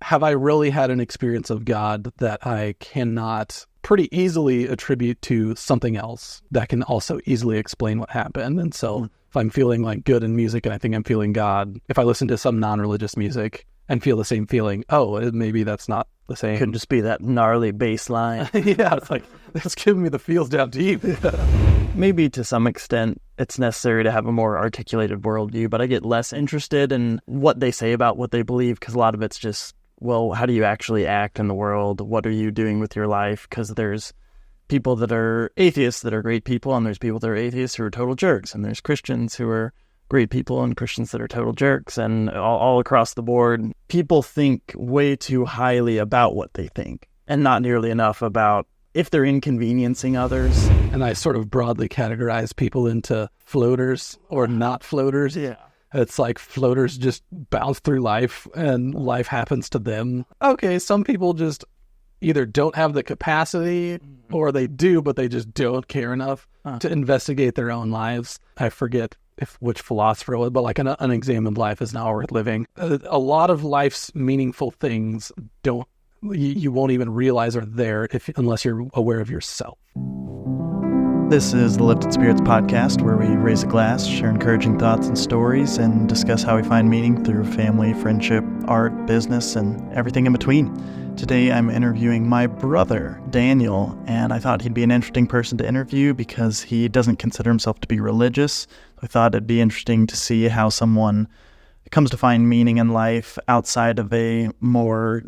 have I really had an experience of God that I cannot pretty easily attribute to something else that can also easily explain what happened. And so if I'm feeling like good in music and I think I'm feeling God, if I listen to some non-religious music and feel the same feeling, maybe that's not the same. Could just be that gnarly bass line. Yeah, it's like, it's giving me the feels down deep. Maybe to some extent it's necessary to have a more articulated worldview, but I get less interested in what they say about what they believe, because a lot of it's just, well, how do you actually act in the world? What are you doing with your life? Because there's people that are atheists that are great people, and there's people that are atheists who are total jerks, and there's Christians who are great people and Christians that are total jerks, and all across the board, people think way too highly about what they think and not nearly enough about if they're inconveniencing others. And I sort of broadly categorize people into floaters or not floaters. Yeah. It's like floaters just bounce through life and life happens to them. Okay, some people just either don't have the capacity or they do, but they just don't care enough to investigate their own lives. I forget which philosopher it was, but like an unexamined life is not worth living. A lot of life's meaningful things you won't even realize are there unless you're aware of yourself. This is the Lifted Spirits podcast, where we raise a glass, share encouraging thoughts and stories, and discuss how we find meaning through family, friendship, art, business, and everything in between. Today I'm interviewing my brother, Daniel, and I thought he'd be an interesting person to interview because he doesn't consider himself to be religious. I thought it'd be interesting to see how someone comes to find meaning in life outside of a more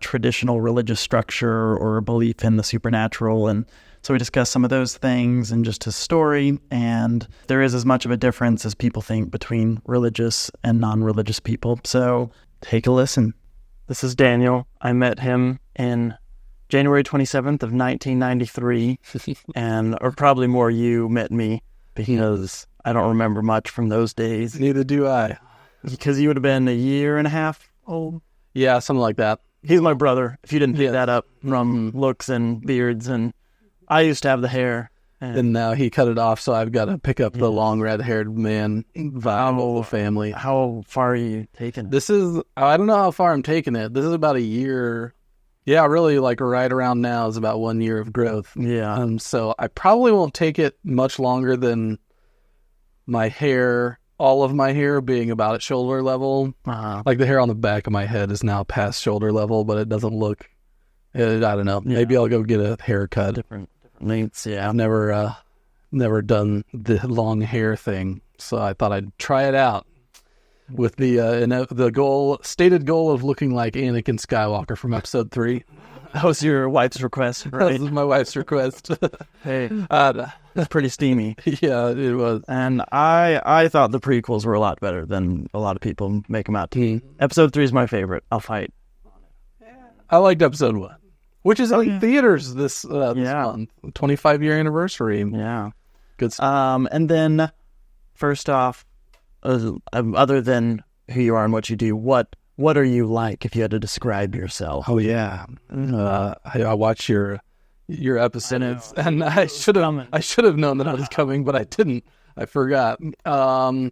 traditional religious structure or belief in the supernatural. And so we discussed some of those things and just his story, and there is as much of a difference as people think between religious and non-religious people. So take a listen. This is Daniel. I met him in January 27th of 1993, or probably more you met me, because I don't remember much from those days. Neither do I. Because you would have been a year and a half old? Yeah, something like that. He's my brother, if you didn't pick that up from looks and beards, and I used to have the hair. And now he cut it off, so I've got to pick up the long red-haired man vibe of the family. How far are you taking it? I don't know how far I'm taking it. This is about a year. Yeah, really, like right around now is about 1 year of growth. Yeah. So I probably won't take it much longer than my hair, all of my hair being about at shoulder level. Like the hair on the back of my head is now past shoulder level, but it doesn't look, I don't know. Yeah. Maybe I'll go get a haircut. Different lengths, yeah. I've never done the long hair thing, so I thought I'd try it out with the stated goal of looking like Anakin Skywalker from Episode 3. That was your wife's request, right? That was my wife's request. Hey, it's pretty steamy. Yeah, it was. And I thought the prequels were a lot better than a lot of people make them out to be. Episode 3 is my favorite. I'll fight. I liked Episode 1. Which is in theaters this month. 25-year anniversary. Yeah. Good stuff. And then, first off, other than who you are and what you do, what are you like if you had to describe yourself? Oh, yeah. I watched your episodes, and I should have known that I was coming, but I didn't. I forgot. I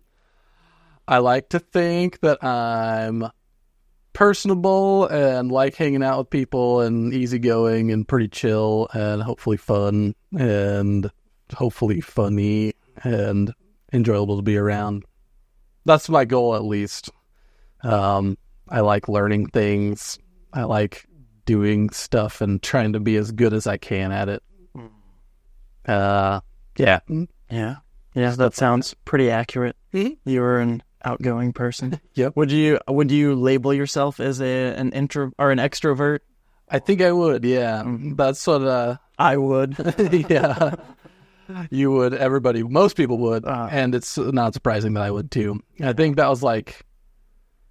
like to think that I'm personable and like hanging out with people and easygoing and pretty chill and hopefully fun and hopefully funny and enjoyable to be around. That's my goal, at least. I like learning things. I like doing stuff and trying to be as good as I can at it. Yeah. That sounds pretty accurate. Mm-hmm. You're an outgoing person. Yep. Would you label yourself as an intro or an extrovert? I think I would. Yeah, that's what I would. Yeah, you would. Most people would, and it's not surprising that I would too. I think that was like,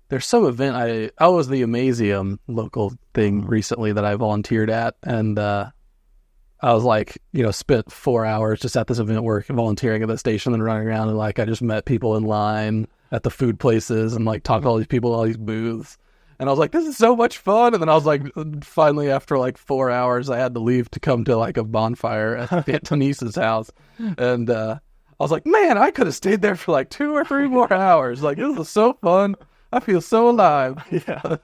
there's some event I was the Amazium local thing recently that I volunteered at, and I was like, spent 4 hours just at this event volunteering at the station and running around, and like I just met people in line at the food places and like talked to all these people at all these booths, and I was like, this is so much fun. And then I was like, finally after like 4 hours I had to leave to come to like a bonfire at Denise's house, and I was like, man, I could have stayed there for like 2 or 3 more hours. Like, this is so fun. I feel so alive. Yeah.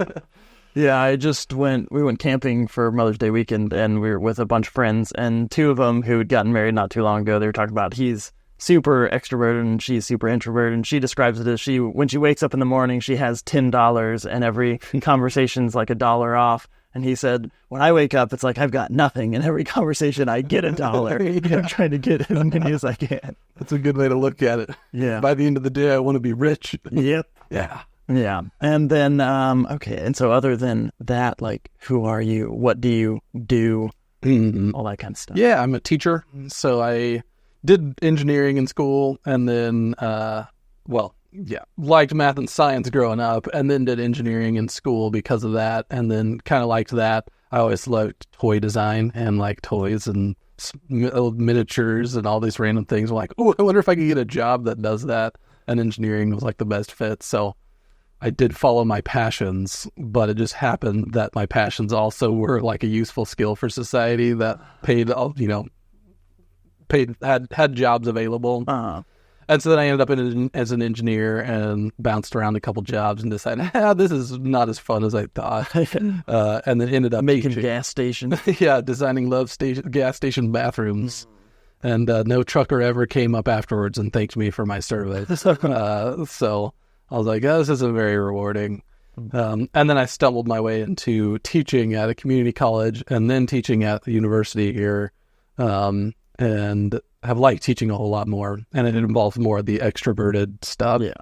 Yeah, we went camping for Mother's Day weekend, and we were with a bunch of friends, and two of them who had gotten married not too long ago, they were talking about he's super extroverted and she's super introverted, and she describes it as when she wakes up in the morning, she has $10 and every conversation's like $1 off. And he said, when I wake up, it's like I've got nothing. In every conversation, I get $1. Yeah. I'm trying to get as many as I can. That's a good way to look at it. Yeah. By the end of the day, I want to be rich. Yep. Yeah. Yeah. And then, okay. And so other than that, like, who are you? What do you do? Mm-hmm. All that kind of stuff. Yeah, I'm a teacher. So I did engineering in school and then, liked math and science growing up, and then did engineering in school because of that, and then kind of liked that. I always loved toy design and like toys and miniatures and all these random things. I'm like, oh, I wonder if I could get a job that does that. And engineering was like the best fit. So I did follow my passions, but it just happened that my passions also were like a useful skill for society that had jobs available. Uh-huh. And so then I ended up as an engineer and bounced around a couple jobs and decided, this is not as fun as I thought. And then ended up making gas stations. Yeah, designing gas station bathrooms. And no trucker ever came up afterwards and thanked me for my service. So I was like, this isn't very rewarding. And then I stumbled my way into teaching at a community college and then teaching at the university here. And have liked teaching a whole lot more, and it involves more of the extroverted stuff. Yeah.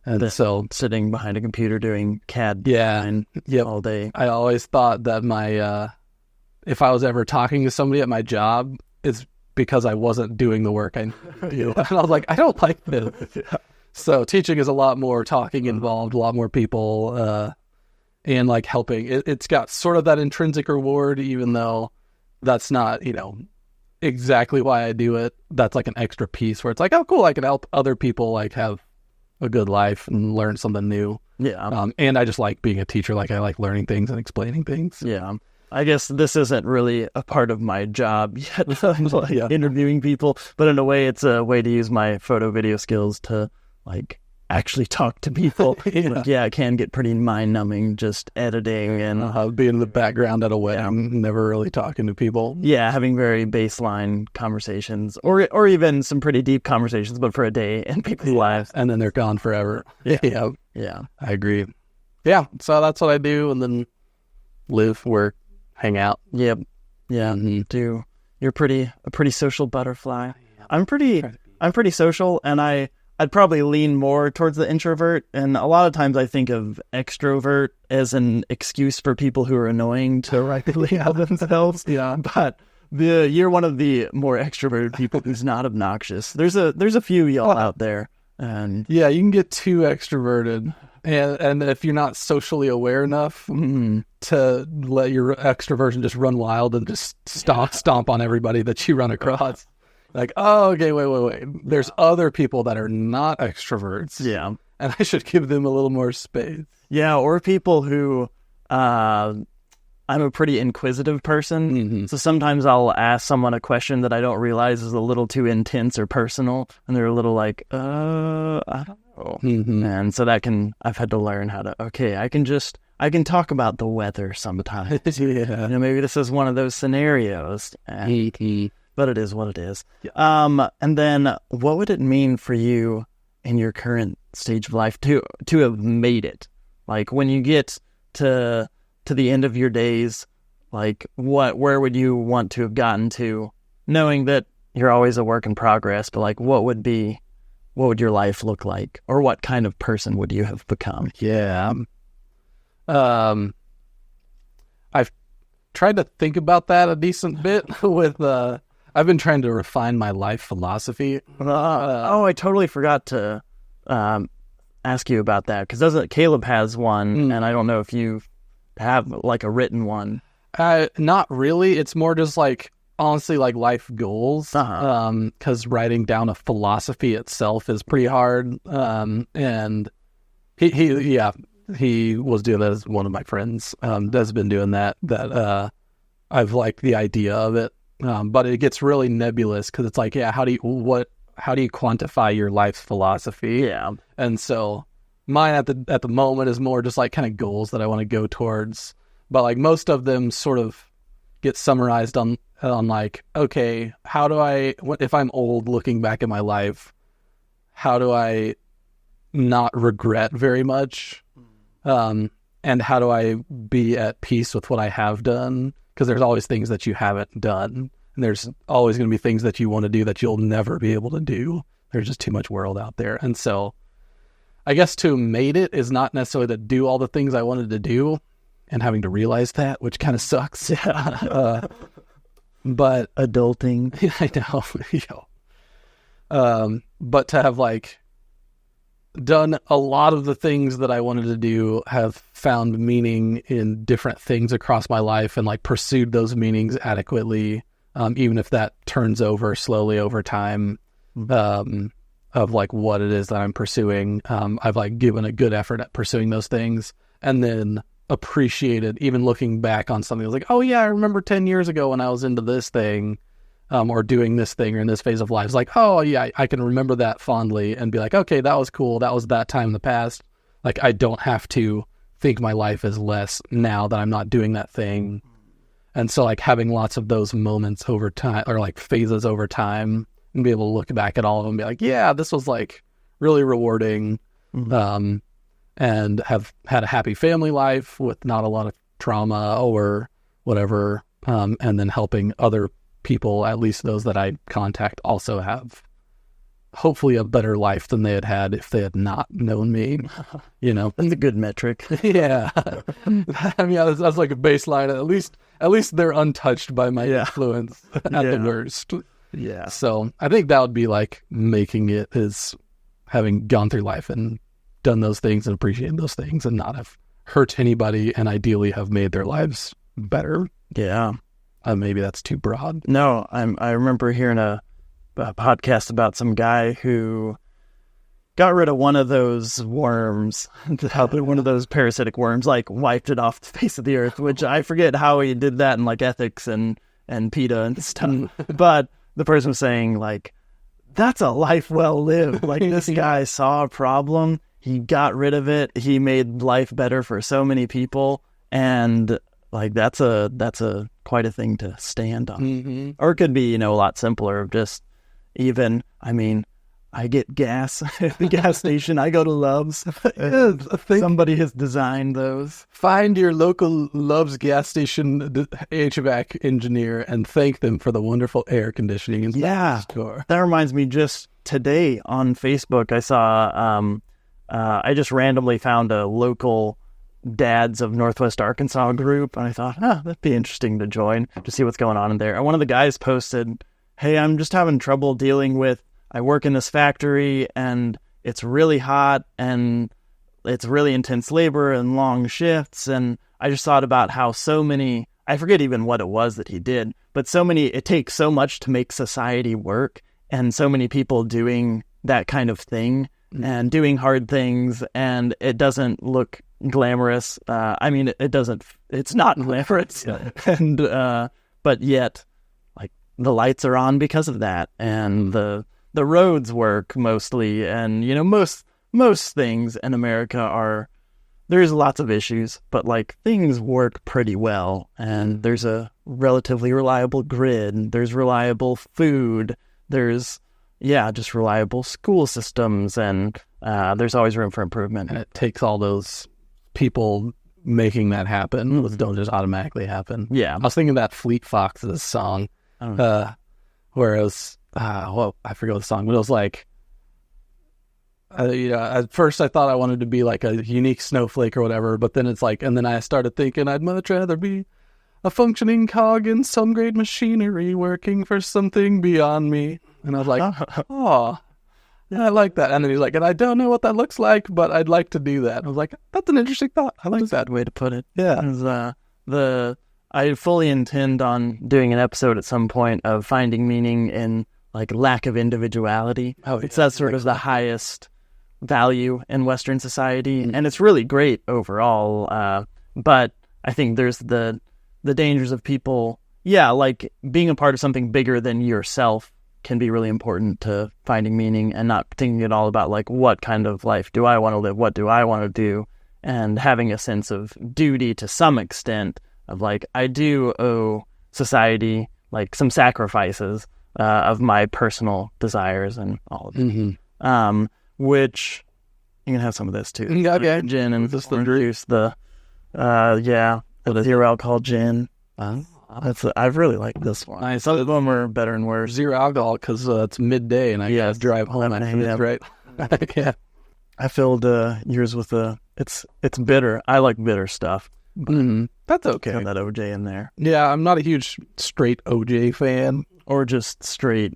And so sitting behind a computer doing CAD all day. I always thought that my if I was ever talking to somebody at my job, it's because I wasn't doing the work I need to do. And I was like, I don't like this. Yeah. So teaching is a lot more talking involved, a lot more people, and like helping. It's got sort of that intrinsic reward, even though that's not, exactly why I do it. That's like an extra piece where it's like, oh, cool, I can help other people like have a good life and learn something new. Yeah. And I just like being a teacher. Like I like learning things and explaining things. Yeah. I guess this isn't really a part of my job yet, like interviewing people, but in a way it's a way to use my photo video skills to like actually talk to people. It can get pretty mind-numbing just editing and being in the background at a wedding, never really talking to people. Yeah, having very baseline conversations, or even some pretty deep conversations, but for a day in people's lives, and then they're gone forever. Yeah, I agree. Yeah, so that's what I do, and then live, work, hang out. Yep. Yeah. Mm-hmm. You're a pretty social butterfly. I'm pretty social, and I'd probably lean more towards the introvert, and a lot of times I think of extrovert as an excuse for people who are annoying to regulate themselves. Yeah, but you're one of the more extroverted people who's not obnoxious. There's a few y'all out there, and you can get too extroverted, and if you're not socially aware enough to let your extroversion just run wild and just stomp on everybody that you run across. Like, oh, okay, wait. There's other people that are not extroverts. Yeah. And I should give them a little more space. Yeah, or people who, I'm a pretty inquisitive person. Mm-hmm. So sometimes I'll ask someone a question that I don't realize is a little too intense or personal. And they're a little like, I don't know. Mm-hmm. And so I've had to learn how to, I can talk about the weather sometimes. Yeah. Maybe this is one of those scenarios. But it is what it is. Yeah. And then what would it mean for you in your current stage of life to have made it? Like when you get to the end of your days, like where would you want to have gotten to, knowing that you're always a work in progress, but like what would your life look like, or what kind of person would you have become? Yeah. I've tried to think about that a decent bit with I've been trying to refine my life philosophy. I totally forgot to ask you about that, because Caleb has one, and I don't know if you have like a written one. Not really. It's more just like honestly like life goals. Because writing down a philosophy itself is pretty hard. And he was doing that as one of my friends. Has been doing that. I've liked the idea of it. But it gets really nebulous because it's like, how do you quantify your life's philosophy? Yeah. And so mine at the moment is more just like kind of goals that I want to go towards. But like most of them sort of get summarized on like, okay, how do if I'm old looking back at my life, how do I not regret very much? And how do I be at peace with what I have done? Because there's always things that you haven't done. And there's always going to be things that you want to do that you'll never be able to do. There's just too much world out there. And so I guess to have made it is not necessarily to do all the things I wanted to do and having to realize that, which kind of sucks. But adulting. I know. But to have like done a lot of the things that I wanted to do, have found meaning in different things across my life and like pursued those meanings adequately, even if that turns over slowly over time, of like what it is that I'm pursuing. I've like given a good effort at pursuing those things and then appreciated, even looking back on something, I was like, oh yeah, I remember 10 years ago when I was into this thing, or doing this thing or in this phase of life. It's like, oh yeah, I can remember that fondly and be like, okay, that was cool. That was that time in the past. Like, I don't have to think my life is less now that I'm not doing that thing. And so like having lots of those moments over time, or like phases over time, and be able to look back at all of them and be like, yeah, this was like really rewarding. And have had a happy family life with not a lot of trauma or whatever. And then helping other people, at least those that I contact, also have hopefully a better life than they had had if they had not known me, you know. That's a good metric. Yeah. I mean, that's like a baseline. At least they're untouched by my influence at the worst. Yeah. So I think that would be like making it, is having gone through life and done those things and appreciated those things and not have hurt anybody, and ideally have made their lives better. Yeah. Maybe that's too broad. No, I remember hearing a podcast about some guy who got rid of one of those worms, one of those parasitic worms, like wiped it off the face of the earth, which I forget how he did that in like ethics and PETA and stuff. But the person was saying like, that's a life well lived. Like, this guy saw a problem, he got rid of it, he made life better for so many people, and like that's a quite a thing to stand on. Or it could be, a lot simpler, just even, I mean, I get gas at the gas station. I go to Love's. Somebody has designed those. Find your local Love's gas station HVAC engineer and thank them for the wonderful air conditioning in the store. That reminds me, just today on Facebook, I saw, I just randomly found a local Dads of Northwest Arkansas group, and I thought, that'd be interesting to join to see what's going on in there. And one of the guys posted, hey, I'm just having trouble dealing with, I work in this factory and it's really hot and it's really intense labor and long shifts. And I just thought about how so many, I forget even what it was that he did, but it takes so much to make society work, and so many people doing that kind of thing and doing hard things, and it doesn't look glamorous. I mean, it's not glamorous. And, but yet, like, the lights are on because of that, and the roads work mostly, and most things in America there's lots of issues, but like things work pretty well, and there's a relatively reliable grid, there's reliable food, there's just reliable school systems, and there's always room for improvement. And it takes all those people making that happen. Those don't just automatically happen. Yeah. I was thinking that Fleet Foxes song, where it was, I forget the song, but it was like, at first I thought I wanted to be like a unique snowflake or whatever, but then it's like, and then I started thinking I'd much rather be a functioning cog in some great machinery working for something beyond me. And I was like, I like that. And then he's like, and I don't know what that looks like, but I'd like to do that. I was like, that's an interesting thought. I like that way to put it. Yeah. I fully intend on doing an episode at some point of finding meaning in like lack of individuality. That's sort of the highest value in Western society, and it's really great overall. But I think there's the dangers of people, like being a part of something bigger than yourself can be really important to finding meaning and not thinking at all about like, what kind of life do I want to live? What do I want to do? And having a sense of duty to some extent of like, I do owe society like some sacrifices of my personal desires and all of it. Mm-hmm. Which you can have some of this too. Okay. Gin and just introduce the zero alcohol gin. I really like this one. Nice. Some of them are better and worse. Zero alcohol because it's midday and I gotta drive home. That's right. Yeah. I filled yours with it's bitter. I like bitter stuff. That's okay. Have that OJ in there. Yeah, I'm not a huge straight OJ fan. Or just straight.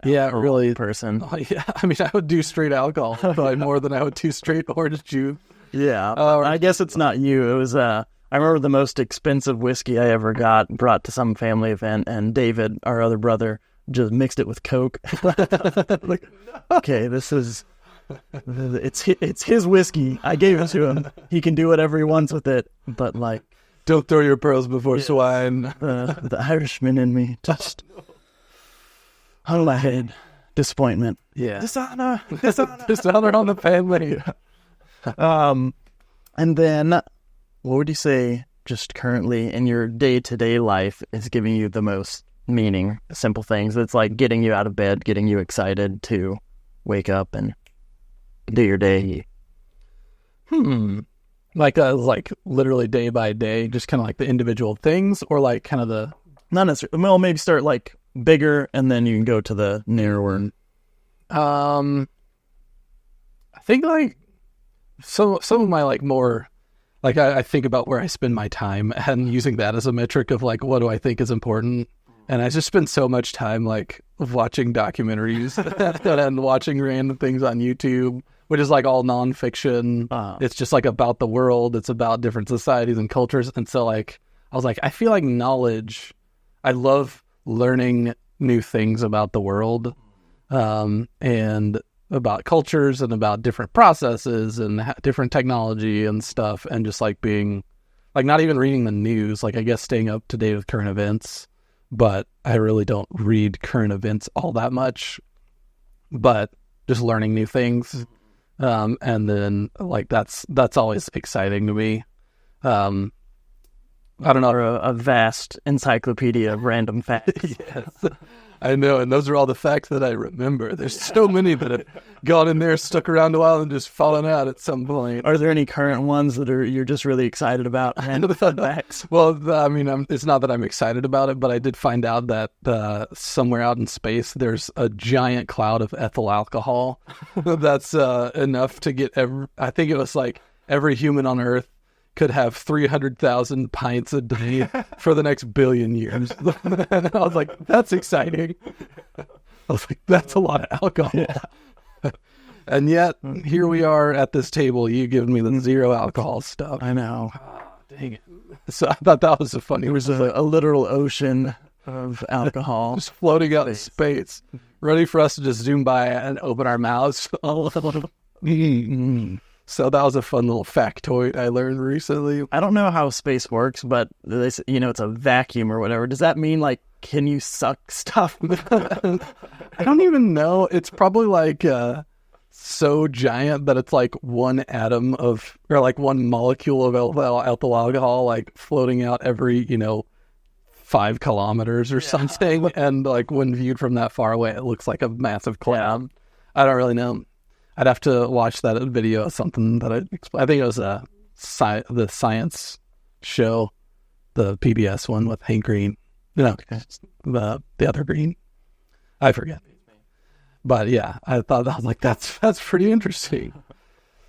Really. Person. Yeah, I mean, I would do straight alcohol probably more than I would do straight orange juice. Yeah. I guess it's not you. It was I remember the most expensive whiskey I ever got brought to some family event, and David, our other brother, just mixed it with Coke. Like, okay, this is it's his whiskey. I gave it to him. He can do whatever he wants with it. But like, don't throw your pearls before swine. The Irishman in me just hung my head. Disappointment. Yeah. Dishonor on the family. And then, what would you say just currently in your day-to-day life is giving you the most meaning? Simple things. It's like getting you out of bed, getting you excited to wake up and do your day. Like literally day by day, just kind of like the individual things, or like kind of the... Not necessarily. Well, maybe start like bigger and then you can go to the narrower. I think like some of my like more... Like, I think about where I spend my time and using that as a metric of, like, what do I think is important? And I just spend so much time, like, watching documentaries and watching random things on YouTube, which is, like, all nonfiction. It's just, like, about the world. It's about different societies and cultures. And so, like, I was like, I feel like knowledge, I love learning new things about the world and about cultures and about different processes and different technology and stuff, and just like being like not even reading the news, like I guess staying up to date with current events, but I really don't read current events all that much, but just learning new things. And then like that's always exciting to me. I don't know, a vast encyclopedia of random facts. Yes. I know, and those are all the facts that I remember. There's so many that have gone in there, stuck around a while, and just fallen out at some point. Are there any current ones that you're just really excited about? Random fun facts? Well, I mean, it's not that I'm excited about it, but I did find out that somewhere out in space, there's a giant cloud of ethyl alcohol. That's enough to get I think it was like every human on Earth could have 300,000 pints a day for the next billion years. And I was like, that's exciting. I was like, that's a lot of alcohol. Yeah. And yet, here we are at this table, you giving me the zero alcohol stuff. I know. Oh, dang it. So I thought that was funny. It was a literal ocean of alcohol. Just floating out in space, ready for us to just zoom by and open our mouths. So that was a fun little factoid I learned recently. I don't know how space works, but they say, it's a vacuum or whatever. Does that mean, like, can you suck stuff? I don't even know. It's probably like so giant that it's like one atom of, or like one molecule of ethyl alcohol, like floating out every, 5 kilometers or something. And like when viewed from that far away, it looks like a massive cloud. I don't really know. I'd have to watch that video of something that I think it was the science show, the PBS one with Hank Green. No, the other Green. I forget. But yeah, I was like, that's pretty interesting.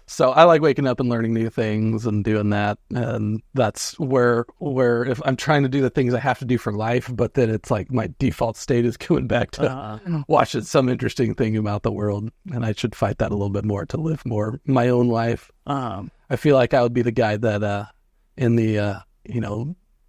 So I like waking up and learning new things and doing that. And that's where if I'm trying to do the things I have to do for life, but then it's like my default state is going back to watching some interesting thing about the world. And I should fight that a little bit more to live more my own life. I feel like I would be the guy that in the,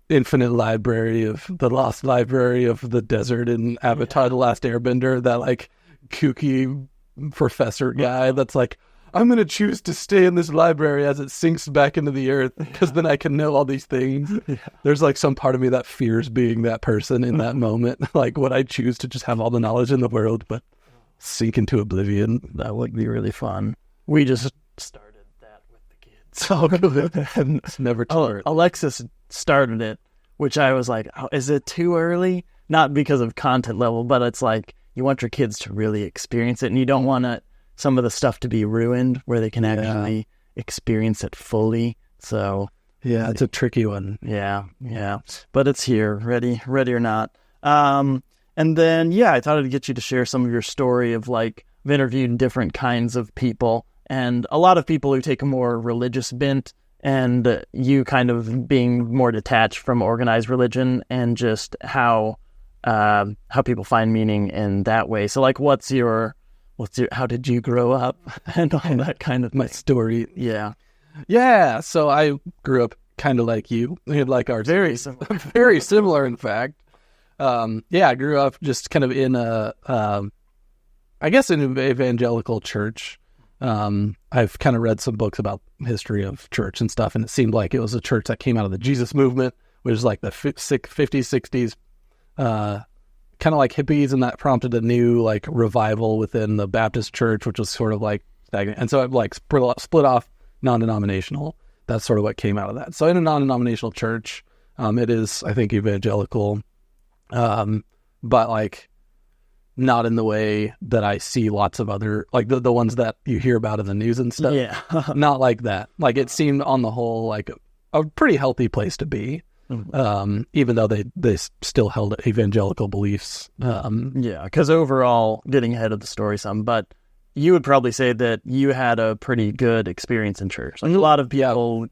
infinite library of the lost library of the desert in Avatar, The Last Airbender, that like kooky professor guy that's like, I'm going to choose to stay in this library as it sinks back into the earth because then I can know all these things. Yeah. There's like some part of me that fears being that person in that moment. Like, would I choose to just have all the knowledge in the world, but sink into oblivion? That would be really fun. We just started that with the kids. Oh, good. And it's never too early. Alexis started it, which I was like, oh, is it too early? Not because of content level, but it's like you want your kids to really experience it, and you don't want some of the stuff to be ruined where they can actually experience it fully. So yeah, it's a tricky one. Yeah. But it's here, ready or not. And then, I thought I'd get you to share some of your story of like, I've interviewed different kinds of people, and a lot of people who take a more religious bent, and you kind of being more detached from organized religion, and just how people find meaning in that way. So like, how did you grow up and all that kind of my story? Yeah. So I grew up kind of like you, like ours. Very similar. Very similar, in fact. I grew up just kind of in an evangelical church. I've kind of read some books about history of church and stuff, and it seemed like it was a church that came out of the Jesus movement, which is like the 50s, 60s, kind of like hippies, and that prompted a new like revival within the Baptist church, which was sort of like stagnant. And so I've like split off non-denominational. That's sort of what came out of that. So in a non-denominational church, it is, I think, evangelical, but like not in the way that I see lots of other, like the ones that you hear about in the news and stuff. Yeah. Not like that. Like it seemed on the whole like a pretty healthy place to be. Even though they still held evangelical beliefs. Because overall, getting ahead of the story some, but you would probably say that you had a pretty good experience in church. Like a lot of people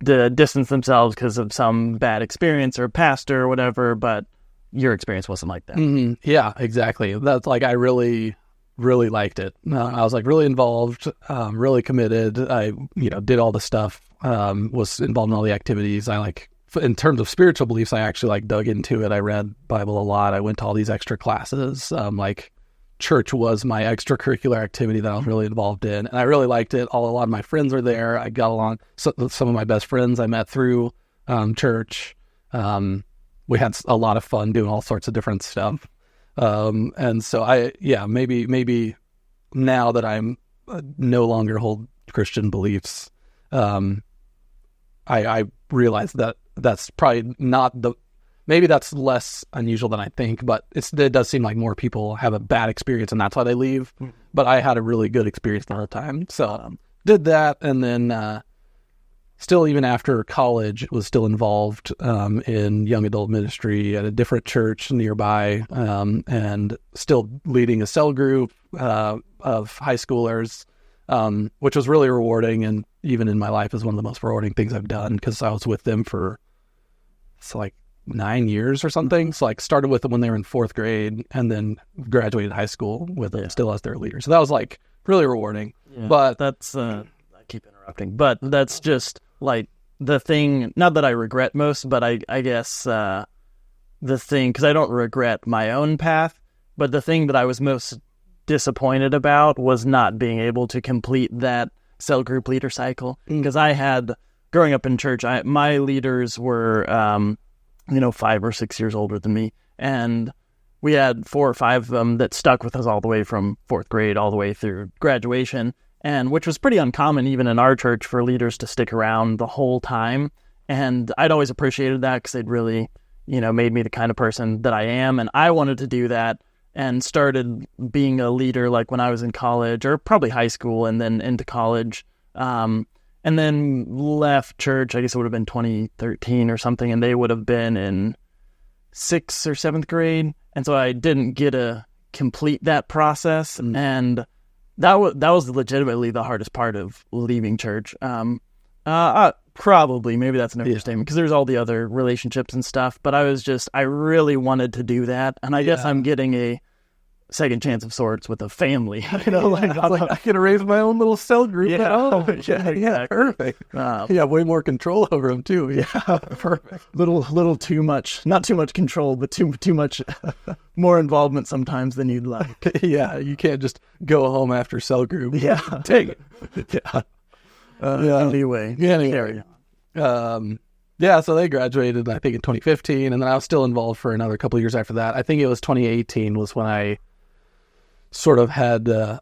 distance themselves because of some bad experience or pastor or whatever, but your experience wasn't like that. Mm-hmm. Yeah, exactly. That's like, I really, really liked it. I was like really involved, really committed. I, did all the stuff, was involved in all the activities. I like, in terms of spiritual beliefs, I actually like dug into it. I read Bible a lot. I went to all these extra classes. Like church was my extracurricular activity that I was really involved in, and I really liked it. A lot of my friends were there. I got along. Some of my best friends I met through church. We had a lot of fun doing all sorts of different stuff. And so maybe now that I'm no longer hold Christian beliefs, I realize that that's probably not maybe that's less unusual than I think, but it does seem like more people have a bad experience and that's why they leave. But I had a really good experience the whole time. So did that. And then, still, even after college, was still involved, in young adult ministry at a different church nearby, and still leading a cell group, of high schoolers, which was really rewarding. And even in my life is one of the most rewarding things I've done, because I was with them for like 9 years or something. So like started with them when they were in 4th grade and then graduated high school with them still as their leader. So that was like really rewarding. Yeah, but that's, I keep interrupting, but that's just like the thing, not that I regret most, but I guess, the thing, because I don't regret my own path, but the thing that I was most disappointed about was not being able to complete that cell group leader cycle. Because I had, growing up in church, my leaders were, 5 or 6 years older than me. And we had 4 or 5 of them that stuck with us all the way from 4th grade all the way through graduation. And which was pretty uncommon even in our church for leaders to stick around the whole time. And I'd always appreciated that because they'd really, made me the kind of person that I am. And I wanted to do that and started being a leader like when I was in college, or probably high school and then into college. And then left church, I guess it would have been 2013 or something, and they would have been in 6th or 7th grade. And so I didn't get to complete that process. And that was legitimately the hardest part of leaving church. Probably, maybe that's an overstatement, because there's all the other relationships and stuff. But I really wanted to do that. And I guess I'm getting second chance of sorts with a family. Like, I can raise my own little cell group. Yeah, Perfect. You have way more control over them too. Yeah, perfect. Little too much, not too much control, but too much more involvement sometimes than you'd like. Yeah, you can't just go home after cell group. Yeah, take it. Yeah. Anyway. Carry on. Yeah, so they graduated, I think, in 2015, and then I was still involved for another couple of years after that. I think it was 2018 was when I sort of had, it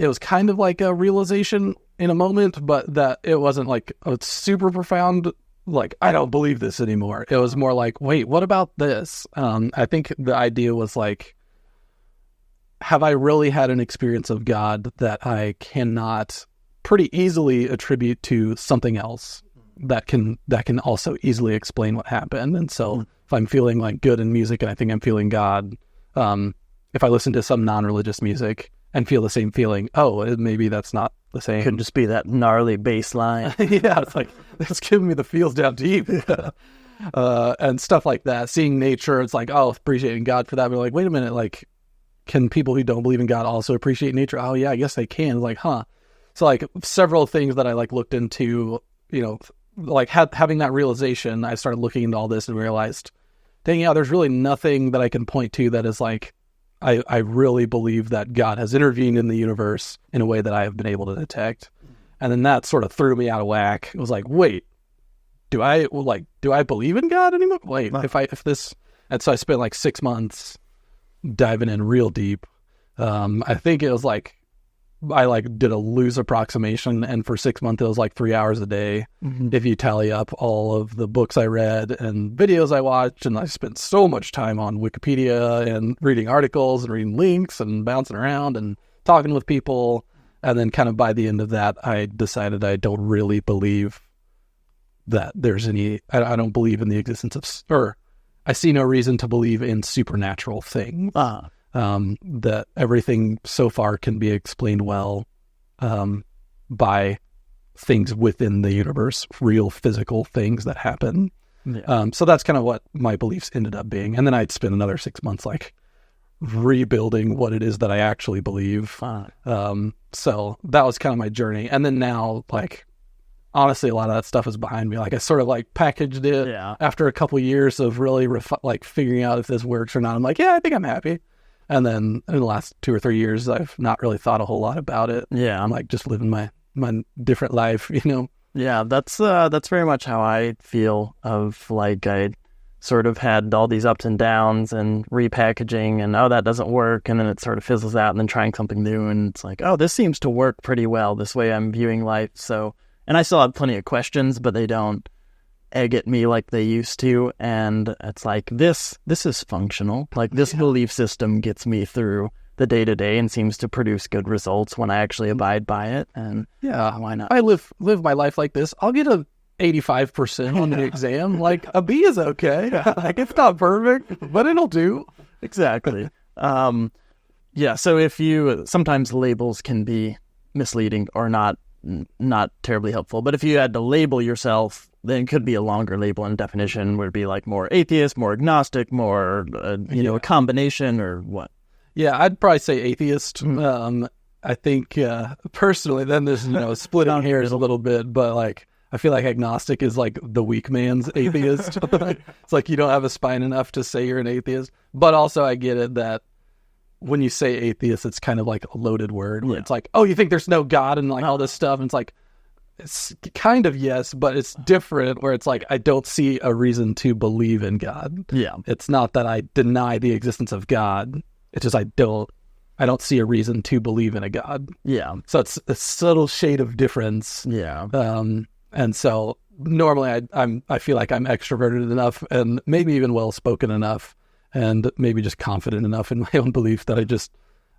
was kind of like a realization in a moment, but that it wasn't like a super profound, like, I don't believe this anymore. It was more like, wait, what about this? I think the idea was like, have I really had an experience of God that I cannot pretty easily attribute to something else that can also easily explain what happened? And so if I'm feeling like good in music and I think I'm feeling God, if I listen to some non-religious music and feel the same feeling, maybe that's not the same. Could just be that gnarly bass line. Yeah, it's like, it's giving me the feels down deep. And stuff like that. Seeing nature, it's like, appreciating God for that. But like, wait a minute, like, can people who don't believe in God also appreciate nature? Oh yeah, I guess they can. Like, So like several things that I like looked into, like having that realization, I started looking into all this and realized, dang, yeah, there's really nothing that I can point to that is like, I really believe that God has intervened in the universe in a way that I have been able to detect. And then that sort of threw me out of whack. It was like, wait, do I believe in God anymore? Wait, and so I spent like 6 months diving in real deep. I think it was like, I did a loose approximation, and for 6 months it was like 3 hours a day. Mm-hmm. If you tally up all of the books I read and videos I watched, and I spent so much time on Wikipedia and reading articles and reading links and bouncing around and talking with people. And then kind of by the end of that, I decided I don't really believe that there's any, I don't believe in the existence of, or I see no reason to believe in supernatural things. That everything so far can be explained well by things within the universe, real physical things that happen. Yeah. So that's kind of what my beliefs ended up being. And then I'd spend another 6 months like rebuilding what it is that I actually believe. So that was kind of my journey. And then now, like, honestly, a lot of that stuff is behind me. Like, I sort of like packaged it after a couple years of really like figuring out if this works or not. I'm like, yeah, I think I'm happy. And then in the last 2 or 3 years, I've not really thought a whole lot about it. Yeah. I'm like just living my different life, Yeah, that's very much how I feel of like I sort of had all these ups and downs and repackaging and that doesn't work. And then it sort of fizzles out and then trying something new. And it's like, this seems to work pretty well this way I'm viewing life. So, and I still have plenty of questions, but they don't egg at me like they used to, and it's like this is functional. Like this belief system gets me through the day-to-day and seems to produce good results when I actually abide by it. And why not? I live my life like this. I'll get a 85% on the exam. Like a B is okay. Like it's not perfect, but it'll do. Exactly. So if you sometimes labels can be misleading or not terribly helpful, but if you had to label yourself, then it could be a longer label and definition would be like more atheist, more agnostic, more, a combination or what? Yeah, I'd probably say atheist. I think personally, then there's, splitting hairs a little bit, but like, I feel like agnostic is like the weak man's atheist. It's like you don't have a spine enough to say you're an atheist. But also I get it that when you say atheist, it's kind of like a loaded word. Where it's like, you think there's no God and like all this stuff. And it's like, it's kind of yes, but it's different where it's like, I don't see a reason to believe in God. Yeah. It's not that I deny the existence of God. It's just I don't see a reason to believe in a God. Yeah. So it's a subtle shade of difference. Yeah. And so normally I feel like I'm extroverted enough and maybe even well-spoken enough and maybe just confident enough in my own belief that I just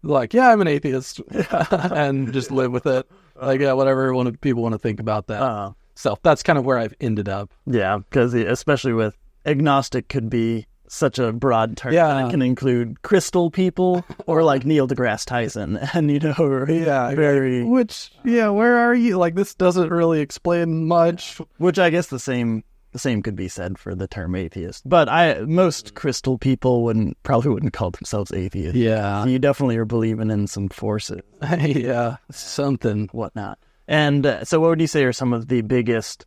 like, I'm an atheist and just live with it. Like, whatever people want to think about that. So that's kind of where I've ended up. Yeah, because especially with agnostic could be such a broad term. Yeah. It can include crystal people or like Neil deGrasse Tyson. And, where are you? Like, this doesn't really explain much. Which I guess the same the same could be said for the term atheist. But most crystal people probably wouldn't call themselves atheists. Yeah. So you definitely are believing in some forces. Yeah, something. Whatnot. And so what would you say are some of the biggest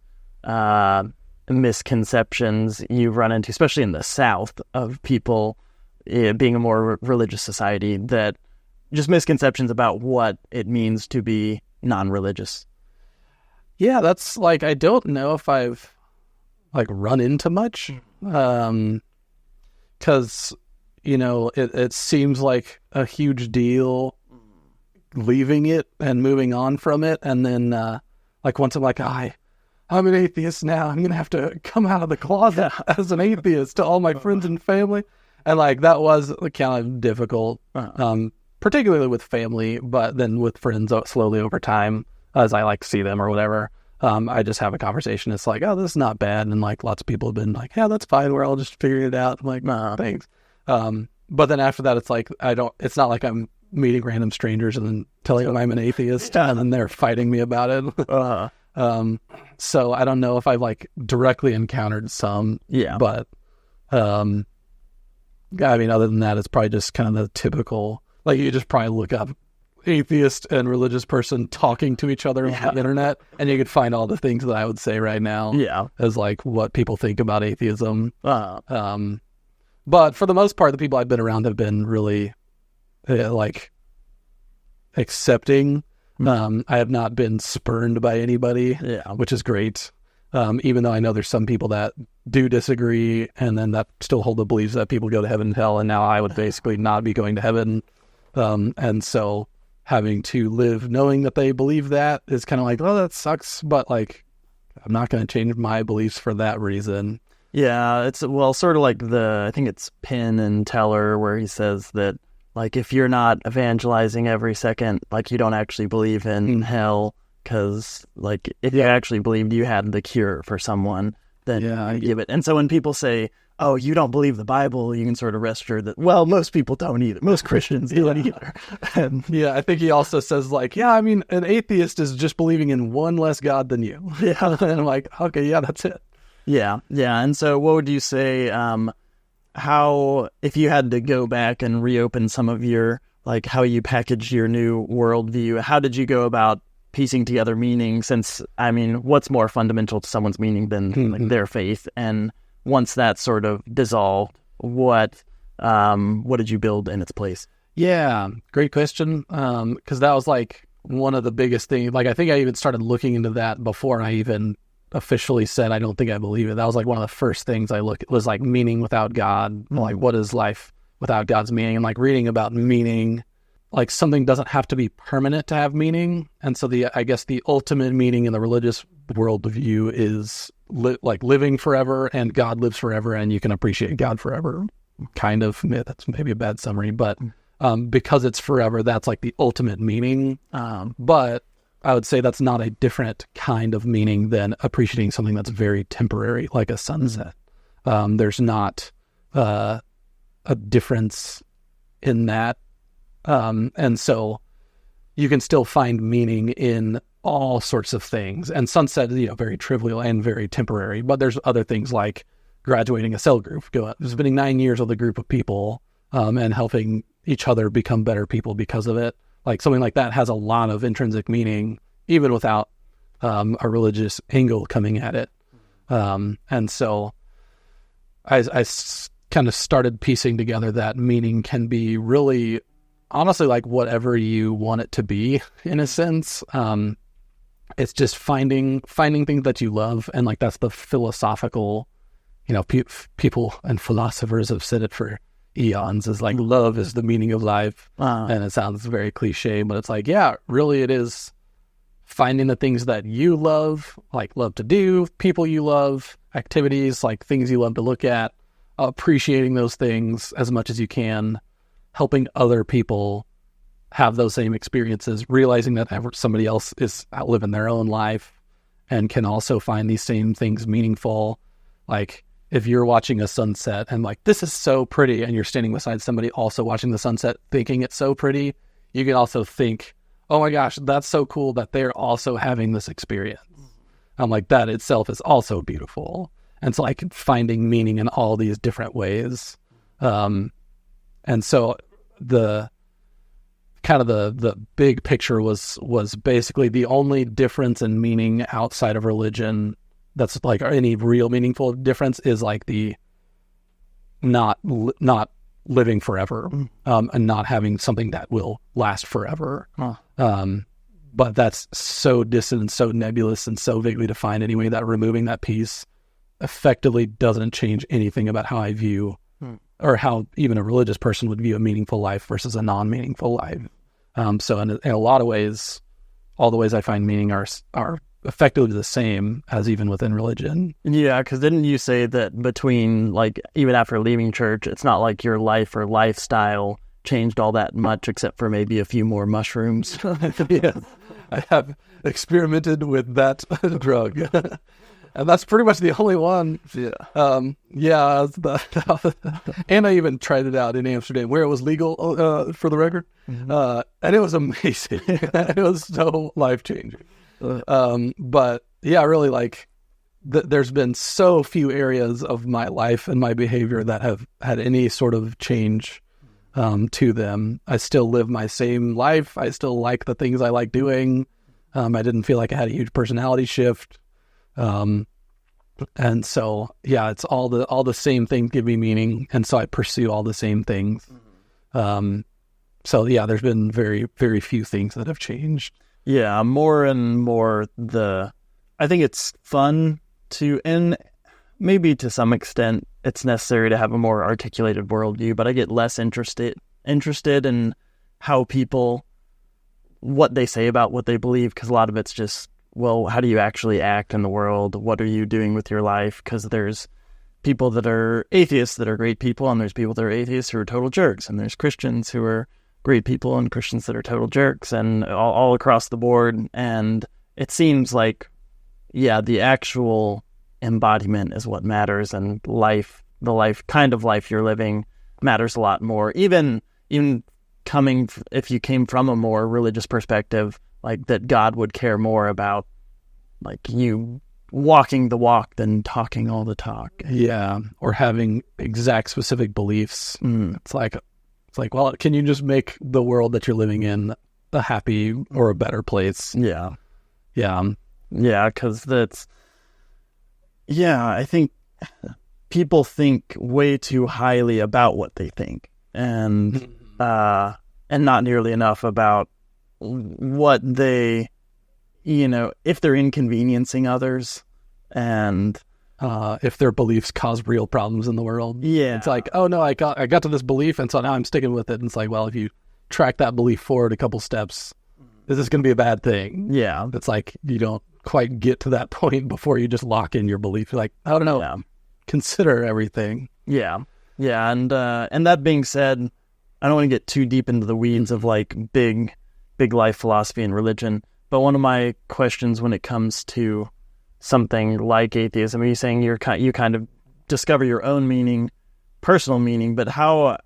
misconceptions you've run into, especially in the South, of people being a more religious society, that just misconceptions about what it means to be non-religious? Yeah, that's like, I don't know if I've like run into much, because, it seems like a huge deal leaving it and moving on from it. And then like once I'm like, I'm an atheist now, I'm going to have to come out of the closet as an atheist to all my friends and family. And like, that was kind of difficult, particularly with family, but then with friends slowly over time, as I like see them or whatever. I just have a conversation. It's like, oh, this is not bad. And like lots of people have been like, yeah, that's fine. We're all just figuring it out. I'm like, nah, thanks. But then after that, it's like, it's not like I'm meeting random strangers and then telling them I'm an atheist and then they're fighting me about it. So I don't know if I've like directly encountered some, but, I mean, other than that, it's probably just kind of the typical, like you just probably look up atheist and religious person talking to each other on the internet, and you could find all the things that I would say right now as like what people think about atheism. But for the most part, the people I've been around have been really like accepting. I have not been spurned by anybody, which is great. Even though I know there's some people that do disagree and then that still hold the beliefs that people go to heaven and hell, and now I would basically not be going to heaven. And so having to live knowing that they believe that is kind of like, oh, that sucks, but like, I'm not going to change my beliefs for that reason. Yeah, it's, well, sort of like I think it's Penn and Teller, where he says that, like, if you're not evangelizing every second, like, you don't actually believe in hell, because, like, if you actually believed you had the cure for someone, then you give it. And so when people say, oh, you don't believe the Bible, you can sort of rest assured that, well, most people don't either. Most Christians don't either. And I think he also says, like, I mean, an atheist is just believing in one less God than you. And I'm like, okay, that's it. Yeah. And so what would you say, how, if you had to go back and reopen some of your, like, how you packaged your new worldview, how did you go about piecing together meaning? Since, I mean, what's more fundamental to someone's meaning than like, their faith? And once that sort of dissolved, what did you build in its place? Yeah, great question. Because that was like one of the biggest things. Like, I think I even started looking into that before I even officially said I don't think I believe it. That was like one of the first things I looked at, was like meaning without God. Like, what is life without God's meaning? And like reading about meaning, like something doesn't have to be permanent to have meaning. And so I guess the ultimate meaning in the religious worldview is like living forever, and God lives forever, and you can appreciate God forever. Kind of, that's maybe a bad summary, but because it's forever, that's like the ultimate meaning. But I would say that's not a different kind of meaning than appreciating something that's very temporary, like a sunset. There's not a difference in that. And so you can still find meaning in all sorts of things. And sunset is, very trivial and very temporary. But there's other things like graduating a cell group, spending 9 years with a group of people, and helping each other become better people because of it. Like something like that has a lot of intrinsic meaning, even without a religious angle coming at it. And so I kind of started piecing together that meaning can be really, honestly, like whatever you want it to be, in a sense. It's just finding things that you love, and like that's the philosophical, people and philosophers have said it for eons, is like love is the meaning of life. And it sounds very cliche, but it's like, really it is finding the things that you love to do, people you love, activities, like things you love to look at, appreciating those things as much as you can, helping other people have those same experiences, realizing that somebody else is out living their own life and can also find these same things meaningful. Like if you're watching a sunset and like, this is so pretty, and you're standing beside somebody also watching the sunset thinking it's so pretty, you can also think, oh my gosh, that's so cool that they're also having this experience. I'm like, that itself is also beautiful. And so like finding meaning in all these different ways. And so the big picture was basically the only difference in meaning outside of religion that's like any real meaningful difference is like the not living forever, and not having something that will last forever. But that's so distant and so nebulous and so vaguely defined anyway that removing that piece effectively doesn't change anything about how I view or how even a religious person would view a meaningful life versus a non-meaningful life. So in a lot of ways, all the ways I find meaning are effectively the same as even within religion. Yeah, because didn't you say that between, like, even after leaving church, it's not like your life or lifestyle changed all that much except for maybe a few more mushrooms? Yes, I have experimented with that drug. And that's pretty much the only one. Yeah. And I even tried it out in Amsterdam where it was legal, for the record. And it was amazing. It was so life-changing. But yeah, really, like, there's been so few areas of my life and my behavior that have had any sort of change to them. I still live my same life. I still like the things I like doing. I didn't feel like I had a huge personality shift. And so, yeah, it's all the same things give me meaning. And so I pursue all the same things. So yeah, there's been very, very few things that have changed. Yeah, more and more I think it's fun and maybe to some extent it's necessary to have a more articulated worldview, but I get less interested in how people, what they say about what they believe, because a lot of it's just, well, how do you actually act in the world? What are you doing with your life? Because there's people that are atheists that are great people, and there's people that are atheists who are total jerks, and there's Christians who are great people and Christians that are total jerks, and all across the board. And it seems like, yeah, the actual embodiment is what matters, and the kind of life you're living matters a lot more. Even if you came from a more religious perspective, like that God would care more about like you walking the walk than talking all the talk. Yeah, or having exact specific beliefs. It's like, well, can you just make the world that you're living in a happy or a better place? Yeah. Yeah. Yeah, because I think people think way too highly about what they think, and not nearly enough about what they, if they're inconveniencing others, and if their beliefs cause real problems in the world. Yeah. It's like, oh no, I got to this belief, and so now I'm sticking with it. And it's like, well, if you track that belief forward a couple steps, is this going to be a bad thing? Yeah. It's like you don't quite get to that point before you just lock in your belief. You're like, I don't know. Yeah. Consider everything. Yeah. Yeah. And that being said, I don't want to get too deep into the weeds of like big life philosophy and religion, but one of my questions when it comes to something like atheism, you're saying you kind of discover your own meaning, personal meaning, but how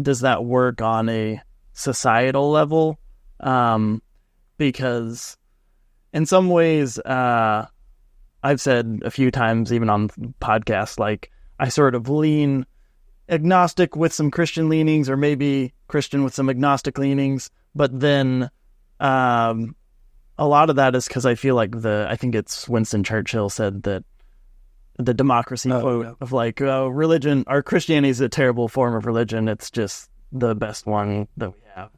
does that work on a societal level? Because in some ways, I've said a few times, even on podcasts, like I sort of lean agnostic with some Christian leanings, or maybe Christian with some agnostic leanings. But then a lot of that is because I feel like I think it's Winston Churchill said that the democracy quote of like, religion or Christianity is a terrible form of religion. It's just the best one that we have.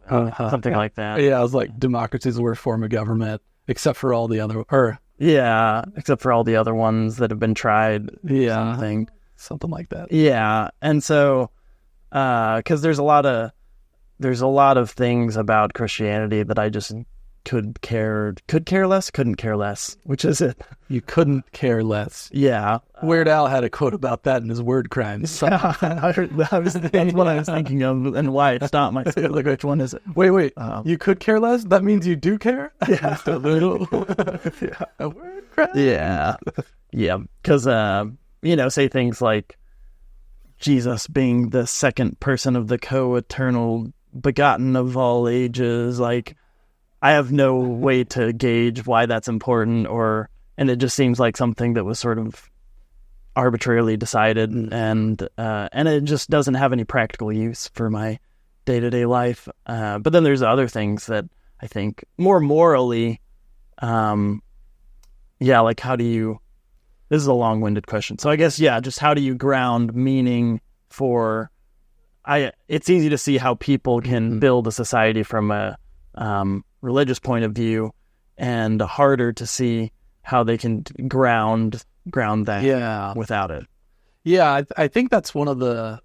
Something like that. Yeah, I was like, democracy is the worst form of government, except for all the other, except for all the other ones that have been tried. Yeah. Something like that. Yeah. And so, cause there's a lot of things about Christianity that I just couldn't care less. Which is it? You couldn't care less. Yeah. Weird Al had a quote about that in his Word Crimes. That's what I was thinking of, and why it's not my. Like, which one is it? Wait. You could care less? That means you do care? Yeah. Just a little. Yeah. A word crime? Yeah. Yeah. Because, say things like Jesus being the second person of the co-eternal begotten of all ages, like, I have no way to gauge why that's important, and it just seems like something that was sort of arbitrarily decided, and it just doesn't have any practical use for my day-to-day life. But then there's other things that I think more morally, like how do you, this is a long-winded question. So I guess, just how do you ground meaning for, it's easy to see how people can build a society from a religious point of view, and harder to see how they can ground that without it. Yeah, I think that's one of the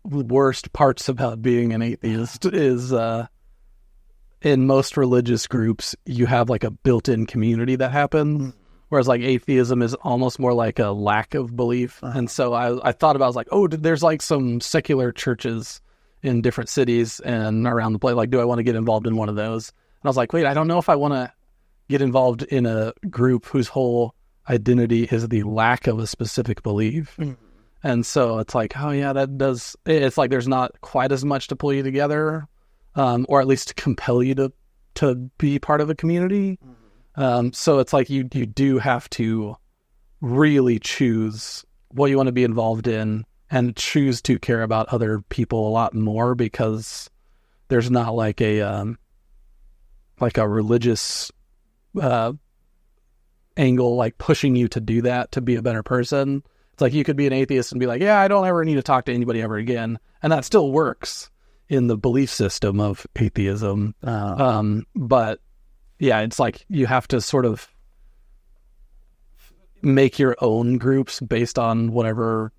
worst parts about being an atheist is in most religious groups, you have like a built-in community that happens, whereas like atheism is almost more like a lack of belief. And so I thought about, I was like, oh, there's like some secular churches in different cities and around the place. Like, do I want to get involved in one of those? And I was like, wait, I don't know if I want to get involved in a group whose whole identity is the lack of a specific belief. And so it's like, oh yeah, it's like there's not quite as much to pull you together, or at least to compel you to be part of a community. So it's like you do have to really choose what you want to be involved in and choose to care about other people a lot more, because there's not like a religious angle like pushing you to do that to be a better person. It's like you could be an atheist and be like, yeah, I don't ever need to talk to anybody ever again, and that still works in the belief system of atheism. But yeah, it's like you have to sort of make your own groups based on whatever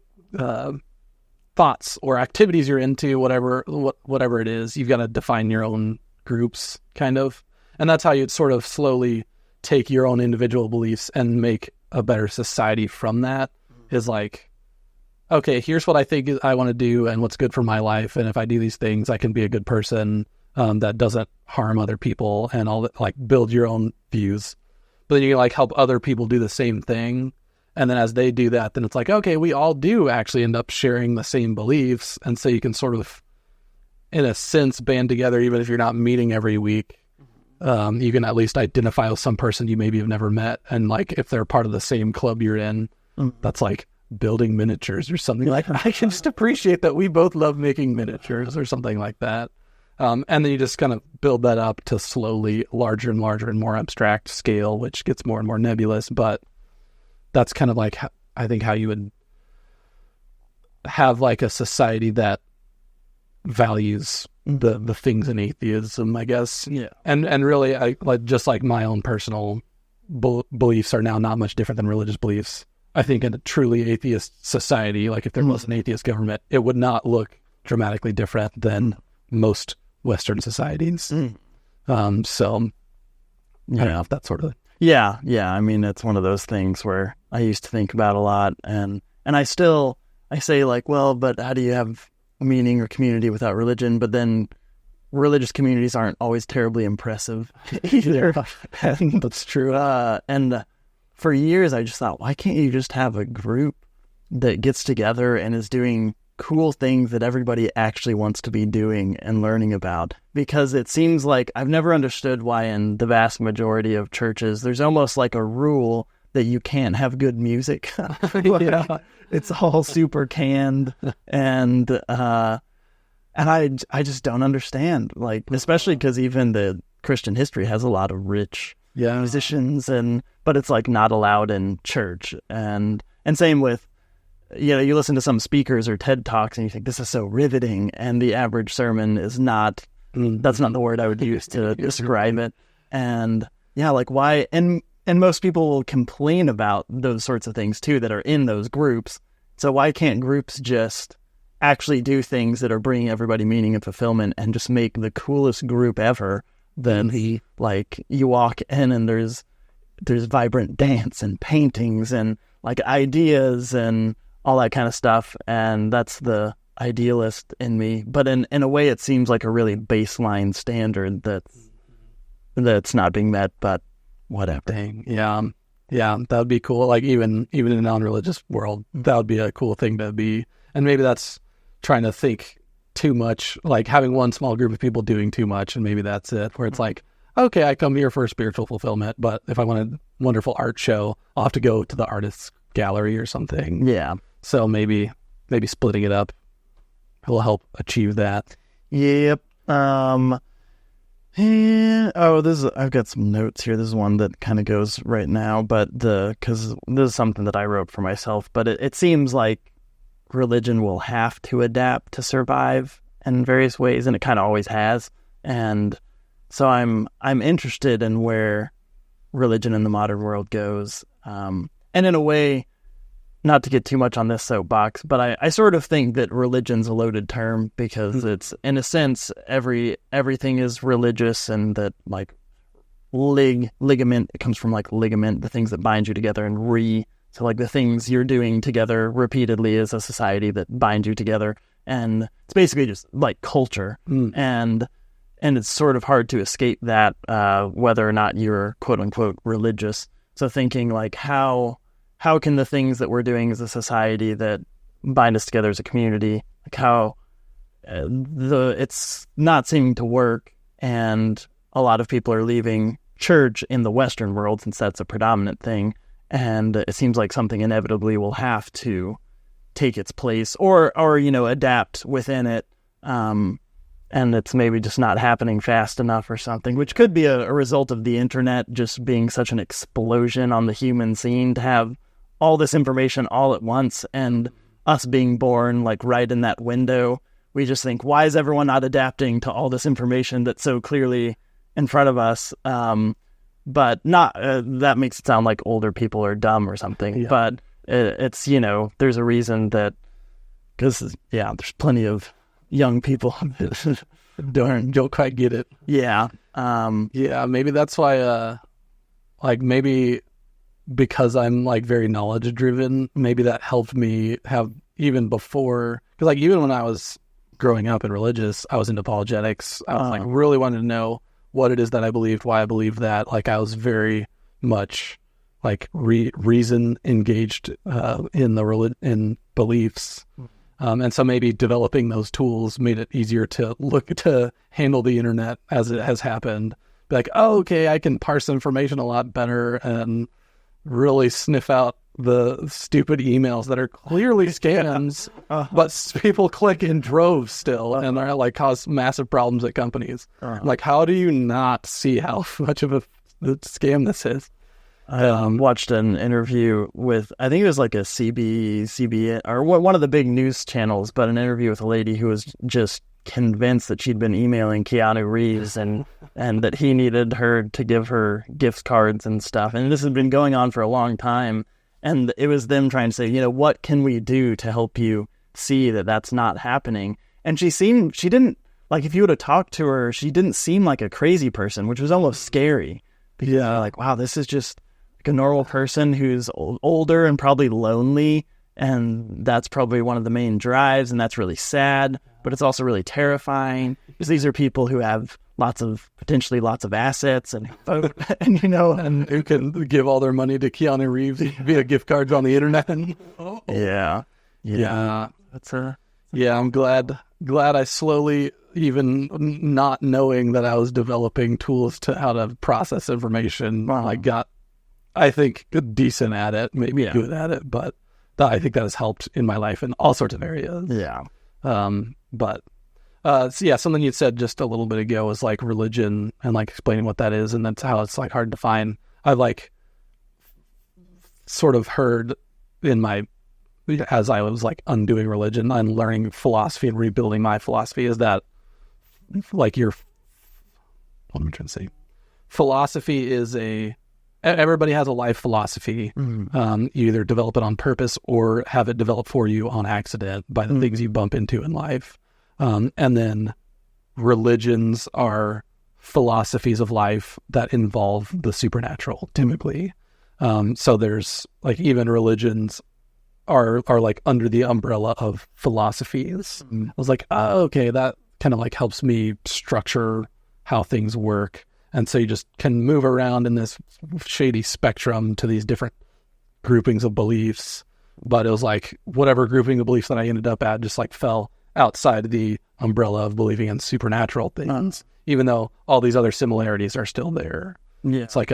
thoughts or activities you're into, whatever it is. You've got to define your own groups, kind of, and that's how you'd sort of slowly take your own individual beliefs and make a better society from that. Is like, okay, here's what I think I want to do and what's good for my life, and if I do these things, I can be a good person that doesn't harm other people, and all that, like build your own views. But then you can like help other people do the same thing, and then as they do that, then it's like, okay, we all do actually end up sharing the same beliefs, and so you can sort of, in a sense, band together, even if you're not meeting every week. You can at least identify with some person you maybe have never met, and like if they're part of the same club you're in, that's like building miniatures or something like that. I can just appreciate that we both love making miniatures or something like that. And then you just kind of build that up to slowly larger and larger and more abstract scale, which gets more and more nebulous. But that's kind of like, I think, how you would have like a society that values the things in atheism, I guess. Yeah. And really, I like, just like my own personal beliefs are now not much different than religious beliefs. I think in a truly atheist society, like if there was an atheist government, it would not look dramatically different than most Western societies. So, I don't know if that's sort of... Yeah. I mean, it's one of those things where I used to think about a lot, and I say like, well, but how do you have a meaning or community without religion? But then religious communities aren't always terribly impressive either. That's true. And for years, I just thought, why can't you just have a group that gets together and is doing cool things that everybody actually wants to be doing and learning about? Because it seems like I've never understood why in the vast majority of churches, there's almost like a rule that you can't have good music. It's all super canned, and I just don't understand, like, especially because even the Christian history has a lot of rich musicians, but it's like not allowed in church. And same with, you listen to some speakers or TED Talks and you think this is so riveting, and the average sermon is not, that's not the word I would use to describe it. And like why, and most people will complain about those sorts of things too that are in those groups. So why can't groups just actually do things that are bringing everybody meaning and fulfillment, and just make the coolest group ever? Then like you walk in and there's vibrant dance and paintings and like ideas and all that kind of stuff. And that's the idealist in me. But in a way, it seems like a really baseline standard that's not being met, but whatever. Dang. Yeah, that would be cool. Like even in a non-religious world, that would be a cool thing to be. And maybe that's trying to think too much, like having one small group of people doing too much, and maybe that's it, where it's like, okay, I come here for spiritual fulfillment, but if I want a wonderful art show, I'll have to go to the artist's gallery or something. Yeah. So maybe splitting it up will help achieve that. Yep. I've got some notes here. This is one that kind of goes right now, but because this is something that I wrote for myself, but it seems like religion will have to adapt to survive in various ways, and it kind of always has. And so I'm interested in where religion in the modern world goes. And in a way, not to get too much on this soapbox, but I sort of think that religion's a loaded term because it's, in a sense, everything is religious, and that like ligament, it comes from like ligament, the things that bind you together, and so like the things you're doing together repeatedly as a society that bind you together. And it's basically just like culture. And it's sort of hard to escape that, whether or not you're quote unquote religious. So thinking like how can the things that we're doing as a society that bind us together as a community, like how it's not seeming to work, and a lot of people are leaving church in the Western world since that's a predominant thing, and it seems like something inevitably will have to take its place or adapt within it, and it's maybe just not happening fast enough or something, which could be a result of the internet just being such an explosion on the human scene to have all this information all at once, and us being born like right in that window. We just think, why is everyone not adapting to all this information that's so clearly in front of us? But not that makes it sound like older people are dumb or something. Yeah. But it's there's a reason that, because there's plenty of young people don't quite get it. Yeah. Maybe that's why maybe because I'm like very knowledge driven, maybe that helped me have, even before, because like even when I was growing up and religious, I was into apologetics. I was like really wanted to know what it is that I believed, why I believed that. Like I was very much like reason engaged in beliefs. And so maybe developing those tools made it easier to handle the internet as it has happened. Be like, oh, okay, I can parse information a lot better and really sniff out the stupid emails that are clearly scams, but people click in droves still, and are like cause massive problems at companies. Like, how do you not see how much of a scam this is? I watched an interview with, I think it was like a CBN or one of the big news channels, but an interview with a lady who was just convinced that she'd been emailing Keanu Reeves and that he needed her to give her gift cards and stuff. And this had been going on for a long time. And it was them trying to say, what can we do to help you see that that's not happening? And she didn't, like, if you would have talked to her, she didn't seem like a crazy person, which was almost scary. Because you're like, wow, this is just like a normal person who's older and probably lonely. And that's probably one of the main drives. And that's really sad, but it's also really terrifying because these are people who have potentially lots of assets and and who can give all their money to Keanu Reeves via gift cards on the internet. Yeah. I'm glad I slowly, even not knowing that I was developing tools to how to process information, I got, I think, decent at it, maybe good at it, but I think that has helped in my life in all sorts of areas. Yeah. Something you said just a little bit ago was like religion and like explaining what that is, and that's how it's like hard to find. I like sort of heard as I was like undoing religion and learning philosophy and rebuilding my philosophy, is that like what am I trying to say? Philosophy is everybody has a life philosophy. You either develop it on purpose or have it developed for you on accident by the things you bump into in life. And then religions are philosophies of life that involve the supernatural, typically. So there's like, even religions are like under the umbrella of philosophies. I was like, oh, okay, that kind of like helps me structure how things work. And so you just can move around in this shady spectrum to these different groupings of beliefs. But it was like whatever grouping of beliefs that I ended up at just like fell outside the umbrella of believing in supernatural things, even though all these other similarities are still there. Yeah. It's like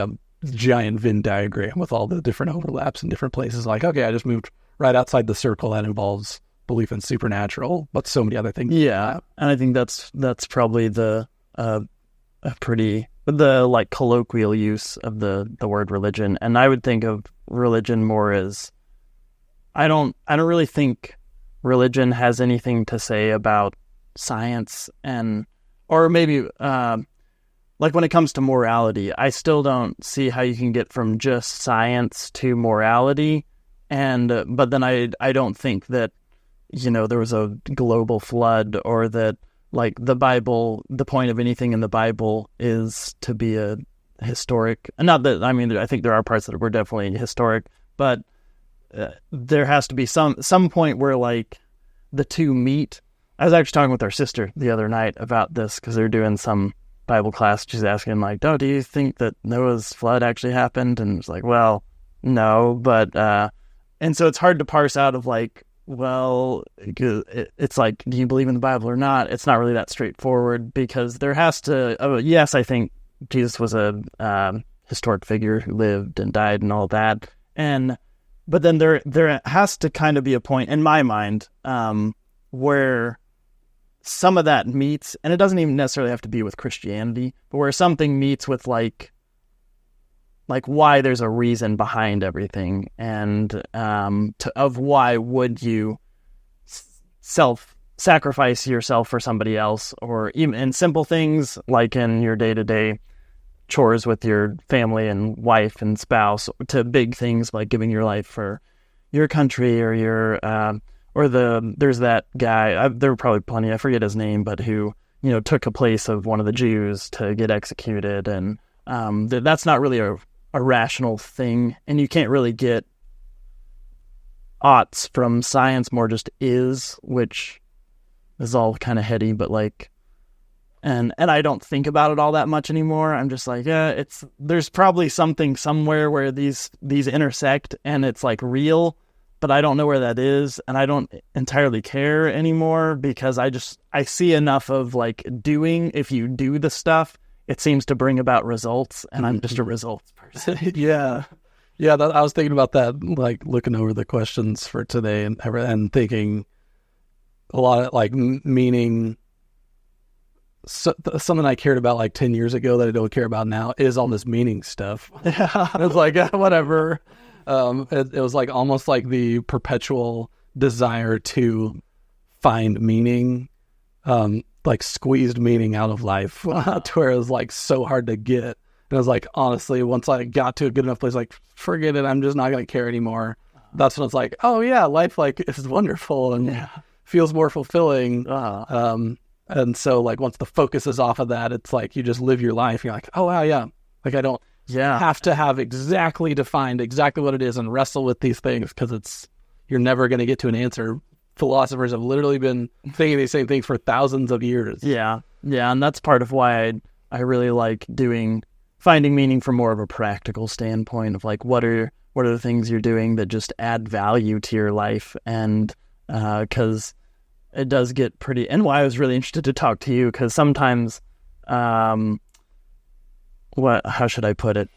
giant Venn diagram with all the different overlaps in different places. Like, okay, I just moved right outside the circle that involves belief in supernatural, but so many other things. Yeah, and I think that's probably the like colloquial use of the word religion. And I would think of religion more as I don't really think religion has anything to say about science, or maybe like when it comes to morality, I still don't see how you can get from just science to morality. But then I don't think that, there was a global flood, or that like the Bible, the point of anything in the Bible is to be a historic. Not that, I think there are parts that were definitely historic, but there has to be some point where like the two meet. I was actually talking with our sister the other night about this because they're doing some Bible class. She's asking like, "Oh, do you think that Noah's flood actually happened?" And it's like, well, no, but and so it's hard to parse out of like, well, it's like, do you believe in the Bible or not? It's not really that straightforward because there has to. Yes, I think Jesus was a historic figure who lived and died and all that, but then there has to kind of be a point in my mind where some of that meets, and it doesn't even necessarily have to be with Christianity, but where something meets with like why there's a reason behind everything, and of why would you sacrifice yourself for somebody else, or even in simple things like in your day-to-day chores with your family and wife and spouse, to big things like giving your life for your country, or your there's that guy, there were probably plenty, I forget his name, but who took a place of one of the Jews to get executed, and that's not really a rational thing, and you can't really get oughts from science, more just is, which is all kind of heady, but like, and I don't think about it all that much anymore. I'm just like, yeah, there's probably something somewhere where these intersect, and it's like real, but I don't know where that is, and I don't entirely care anymore because I see enough of like doing, if you do the stuff, it seems to bring about results, and I'm just a results person. Yeah. I was thinking about that, like looking over the questions for today and thinking a lot of like meaning. Something I cared about like 10 years ago that I don't care about now is all this meaning stuff. Yeah. It was like, whatever. It was like almost like the perpetual desire to find meaning, like squeezed meaning out of life to where it was like so hard to get. And I was like, honestly, once I got to a good enough place, like, forget it, I'm just not going to care anymore. That's when it's like, oh yeah, life like is wonderful and feels more fulfilling. And so like once the focus is off of that, it's like you just live your life. You're like, oh wow, yeah. Like I don't have to have exactly defined exactly what it is and wrestle with these things because you're never going to get to an answer. Philosophers have literally been thinking these same things for thousands of years. Yeah, and that's part of why I really like finding meaning from more of a practical standpoint of like what are the things you're doing that just add value to your life, and because it does get pretty. And why I was really interested to talk to you because sometimes, how should I put it?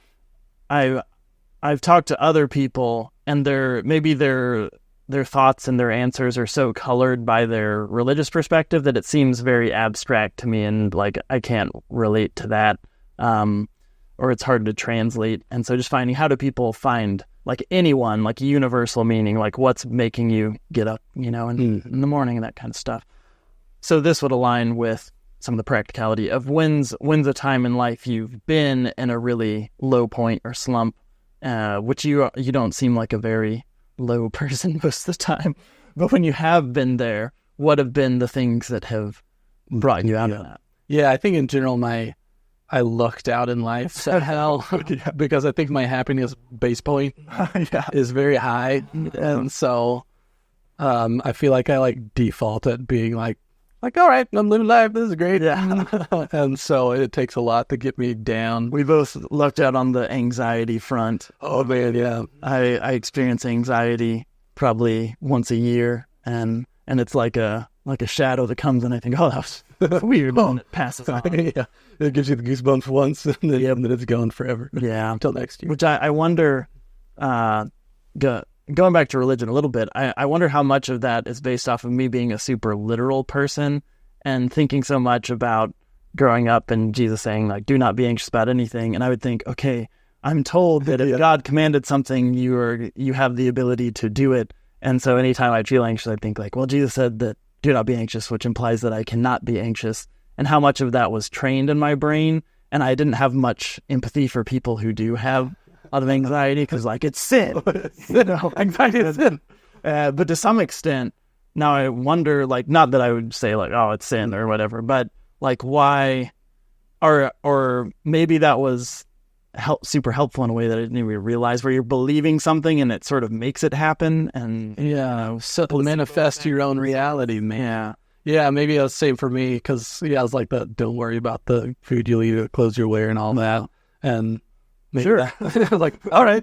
I've talked to other people and their thoughts and their answers are so colored by their religious perspective that it seems very abstract to me, and like I can't relate to that, or it's hard to translate. And so just finding how do people find like anyone, like universal meaning, like what's making you get up, in the morning and that kind of stuff. So this would align with some of the practicality of when's a time in life you've been in a really low point or slump, which you don't seem like a very low person most of the time, but when you have been there, what have been the things that have brought you out of that? Yeah, I think in general I lucked out in life somehow because I think my happiness base point is very high, and so I feel like I like default at being like all right, I'm living life, this is great, and so it takes a lot to get me down. We both lucked out on the anxiety front. Oh man, yeah. I experience anxiety probably once a year, and it's like like a shadow that comes and I think, oh, that was weird. And it passes on. Yeah, it gives you the goosebumps once, and then it's gone forever. Yeah, until next year. Which I wonder. Going back to religion a little bit, I wonder how much of that is based off of me being a super literal person and thinking so much about growing up and Jesus saying, like, do not be anxious about anything. And I would think, okay, I'm told that if God commanded something, you have the ability to do it. And so anytime I feel anxious, I think like, well, Jesus said that do not be anxious, which implies that I cannot be anxious. And how much of that was trained in my brain. And I didn't have much empathy for people who do have a lot of anxiety because, like, it's sin. Anxiety is sin. But to some extent, now I wonder, like, not that I would say, like, oh, it's sin or whatever, but, like, why, or maybe that was super helpful in a way that I didn't even realize, where you're believing something and it sort of makes it happen. And so manifest your own reality, man. Yeah, maybe it was the same for me because, I was like, don't worry about the food you'll eat or clothes you wear and all that. And sure. Like, all right,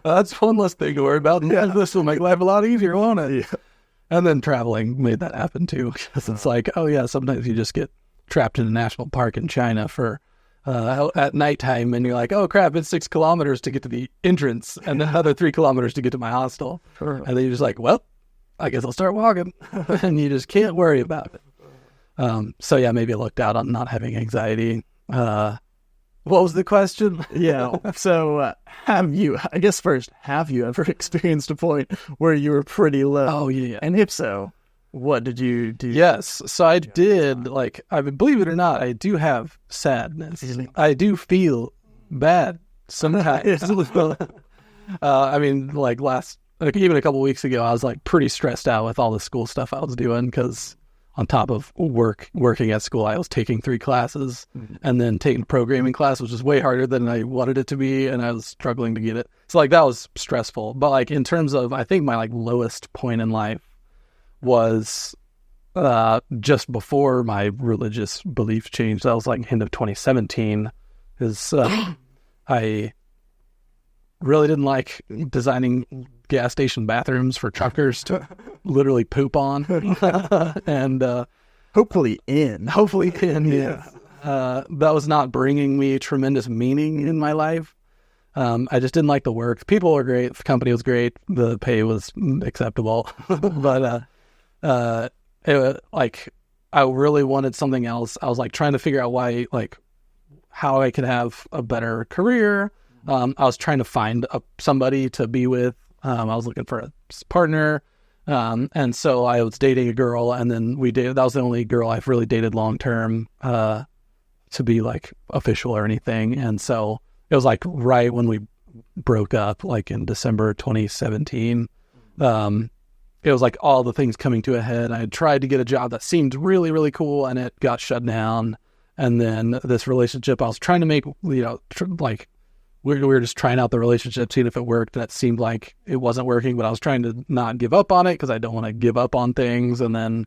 that's one less thing to worry about. Yeah, this will make life a lot easier, won't it? Yeah. And then traveling made that happen too, because it's like, oh yeah, sometimes you just get trapped in a national park in China for at nighttime, and you're like, oh crap, it's 6 kilometers to get to the entrance, and then another 3 kilometers to get to my hostel. Sure. And then you're just like, well, I guess I'll start walking, and you just can't worry about it. So yeah, maybe I looked out on not having anxiety. What was the question? Yeah. So have you ever experienced a point where you were pretty low? Oh, yeah. And if so, what did you do? Yes. So I did, like, I mean, believe it or not, I do have sadness. I do feel bad sometimes. I mean, like even a couple weeks ago, I was like pretty stressed out with all the school stuff I was doing because on top of working at school, I was taking 3 classes and then taking a programming class, which was way harder than I wanted it to be, and I was struggling to get it. So, like, that was stressful. But, like, in terms of, I think my, like, lowest point in life was just before my religious belief changed. That was, like, end of 2017, because I really didn't like designing gas station bathrooms for truckers to literally poop on. And hopefully in. Yeah. That was not bringing me tremendous meaning in my life. I just didn't like the work. People were great. The company was great. The pay was acceptable. But I really wanted something else. I was like trying to figure out how I could have a better career. I was trying to find somebody to be with. I was looking for a partner. And so I was dating a girl, and then we dated. That was the only girl I've really dated long term to be like official or anything. And so it was like right when we broke up, like in December 2017. It was like all the things coming to a head. I had tried to get a job that seemed really, really cool, and it got shut down. And then this relationship I was trying to make, we were just trying out the relationship, seeing if it worked, and it seemed like it wasn't working, but I was trying to not give up on it because I don't want to give up on things. And then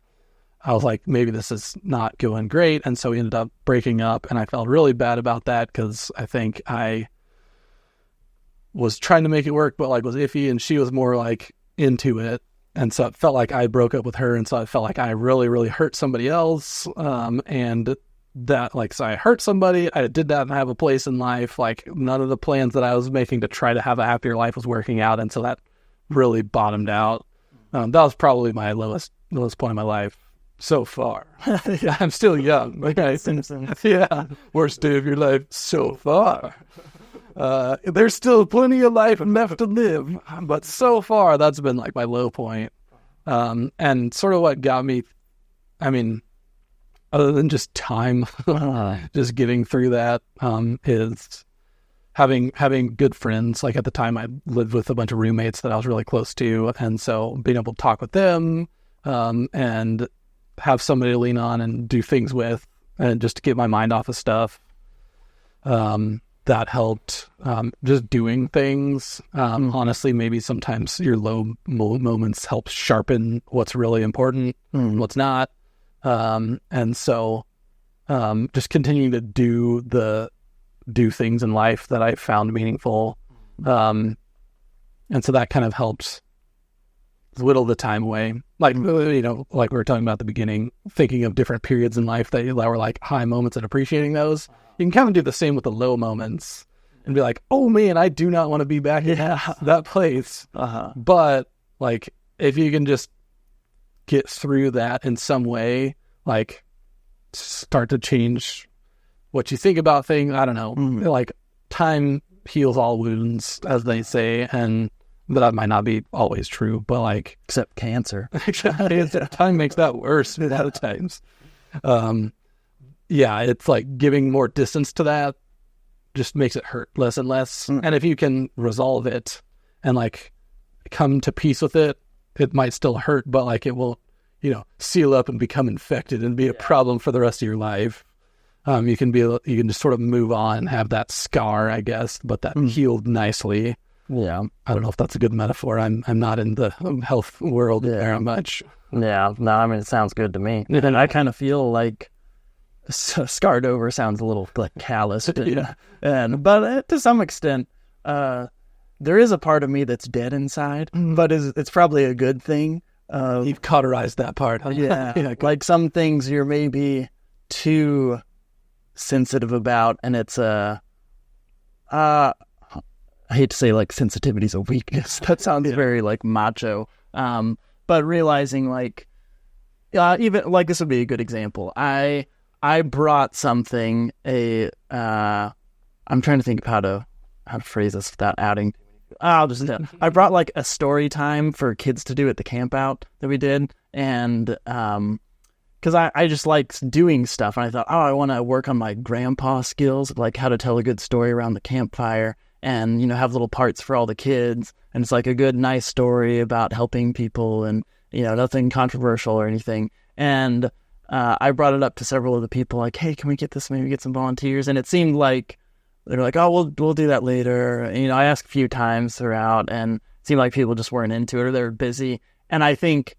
I was like, maybe this is not going great. And so we ended up breaking up, and I felt really bad about that because I think I was trying to make it work, but like was iffy, and she was more like into it. And so it felt like I broke up with her, and so I felt like I really, really hurt somebody else. And that, so I hurt somebody, I did that and I have a place in life. Like, none of the plans that I was making to try to have a happier life was working out, and so that really bottomed out. That was probably my lowest point in my life so far. Yeah, I'm still young. Okay, Simpsons. Yeah, worst day of your life so far. There's still plenty of life left to live, but so far that's been like my low point. And sort of what got me, other than just time, just getting through that, is having good friends. Like at the time I lived with a bunch of roommates that I was really close to. And so being able to talk with them, and have somebody to lean on and do things with, and just to get my mind off of stuff. That helped, just doing things. Honestly, maybe sometimes your low moments help sharpen what's really important and what's not. And so, just continuing to do things in life that I found meaningful. And so that kind of helped whittle the time away. Like, you know, like we were talking about at the beginning, thinking of different periods in life that were like high moments and appreciating those. You can kind of do the same with the low moments and be like, oh man, I do not want to be back in that place. But like, if you can just get through that in some way, like start to change what you think about things. I don't know, like time heals all wounds, as they say, and that might not be always true, but like, except cancer. Time makes that worse a lot of times. Yeah, it's like giving more distance to that just makes it hurt less and less. And if you can resolve it and like come to peace with it, it might still hurt, but like it will, you know, seal up and become infected and be a problem for the rest of your life. You can just sort of move on, have that scar, I guess, but that healed nicely. Yeah. I don't know if that's a good metaphor. I'm not in the health world very much. Yeah. No, I mean, it sounds good to me. And I kind of feel like scarred over sounds a little like callous. But to some extent, there is a part of me that's dead inside, but it's probably a good thing. You've cauterized that part. Huh? Yeah. Like some things you're maybe too sensitive about, and it's I hate to say like sensitivity's a weakness. That sounds very like macho. But realizing like, even like this would be a good example. I brought something, I'm trying to think of how to phrase this without outing. I brought like a story time for kids to do at the camp out that we did. And, cause I just like doing stuff. And I thought, I want to work on my grandpa skills, like how to tell a good story around the campfire. And, you know, have little parts for all the kids. And it's like a good, nice story about helping people and, you know, nothing controversial or anything. And I brought it up to several of the people like, hey, can we get this? Maybe get some volunteers. And it seemed like they're like, oh, we'll do that later. And, you know, I asked a few times throughout and it seemed like people just weren't into it or they were busy. And I think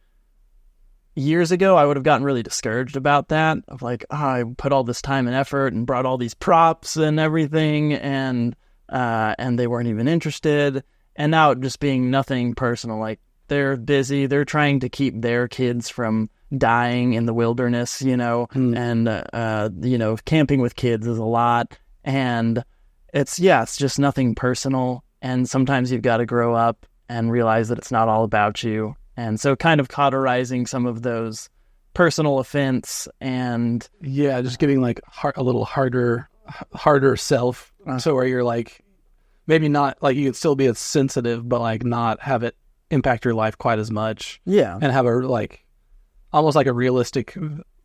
years ago, I would have gotten really discouraged about that. Of like, I put all this time and effort and brought all these props and everything. And they weren't even interested. And now it just being nothing personal, like they're busy, they're trying to keep their kids from dying in the wilderness, you know, and, you know, camping with kids is a lot. And it's just nothing personal. And sometimes you've got to grow up and realize that it's not all about you. And so kind of cauterizing some of those personal offense and... Yeah, just getting like a little harder self. So where you're like, maybe not like you could still be as sensitive, but like not have it impact your life quite as much. Yeah. And have a like, almost like a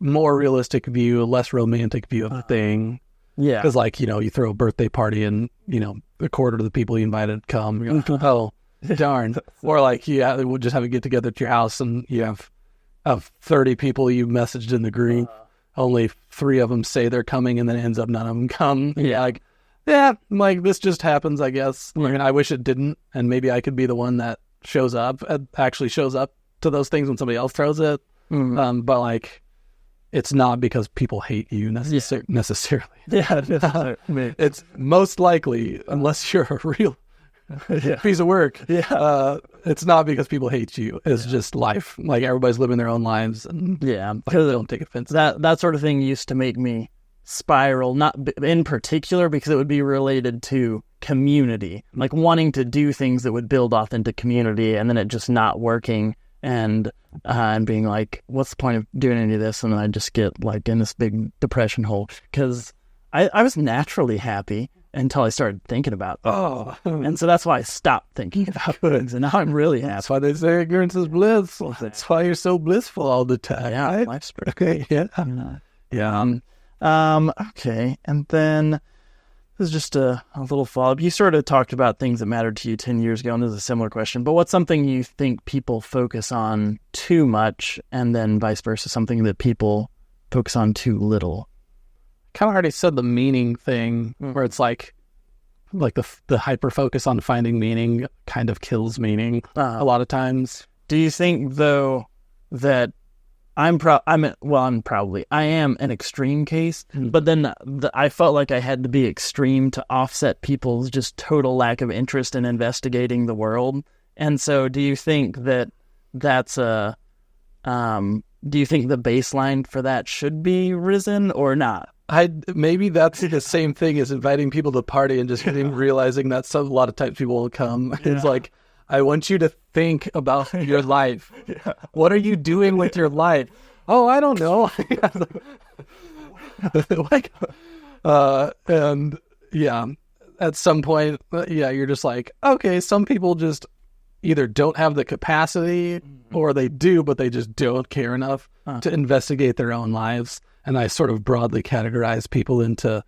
more realistic view, a less romantic view of the thing. Yeah. Because like, you know, you throw a birthday party and, you know, a quarter of the people you invited come. You're like, oh, darn. Or like, we'll just have a get together at your house and you have 30 people you messaged in the group. Only 3 of them say they're coming and then it ends up none of them come. Like this just happens, I guess. I mean, I wish it didn't. And maybe I could be the one that actually shows up to those things when somebody else throws it. But like, it's not because people hate you necessarily. Yeah. It's most likely, unless you're a real piece of work. It's not because people hate you. It's just life. Like everybody's living their own lives, and don't take offense. That sort of thing used to make me spiral. Not in particular because it would be related to community, like wanting to do things that would build authentic community, and then it just not working, and being like, what's the point of doing any of this? And then I just get like in this big depression hole because I was naturally happy until I started thinking about it. And so that's why I stopped thinking about things, and now I'm really happy. That's why they say ignorance is bliss. That's why you're so blissful all the time. Yeah, right? life's pretty Yeah. Okay, and then this is just a little follow-up. You sort of talked about things that mattered to you 10 years ago, and this is a similar question, but what's something you think people focus on too much, and then vice versa, something that people focus on too little? Kind of already said the meaning thing, where it's like the hyper focus on finding meaning kind of kills meaning a lot of times. Do you think though that I am an extreme case, but then I felt like I had to be extreme to offset people's just total lack of interest in investigating the world. And so do you think that that's a, do you think the baseline for that should be risen or not? Maybe that's the same thing as inviting people to party and just realizing that a lot of times people will come. Yeah. It's like, I want you to think about your life. Yeah. What are you doing with your life? Oh, I don't know. And yeah, at some point, you're just like, okay, some people just either don't have the capacity or they do, but they just don't care enough to investigate their own lives. And I sort of broadly categorize people into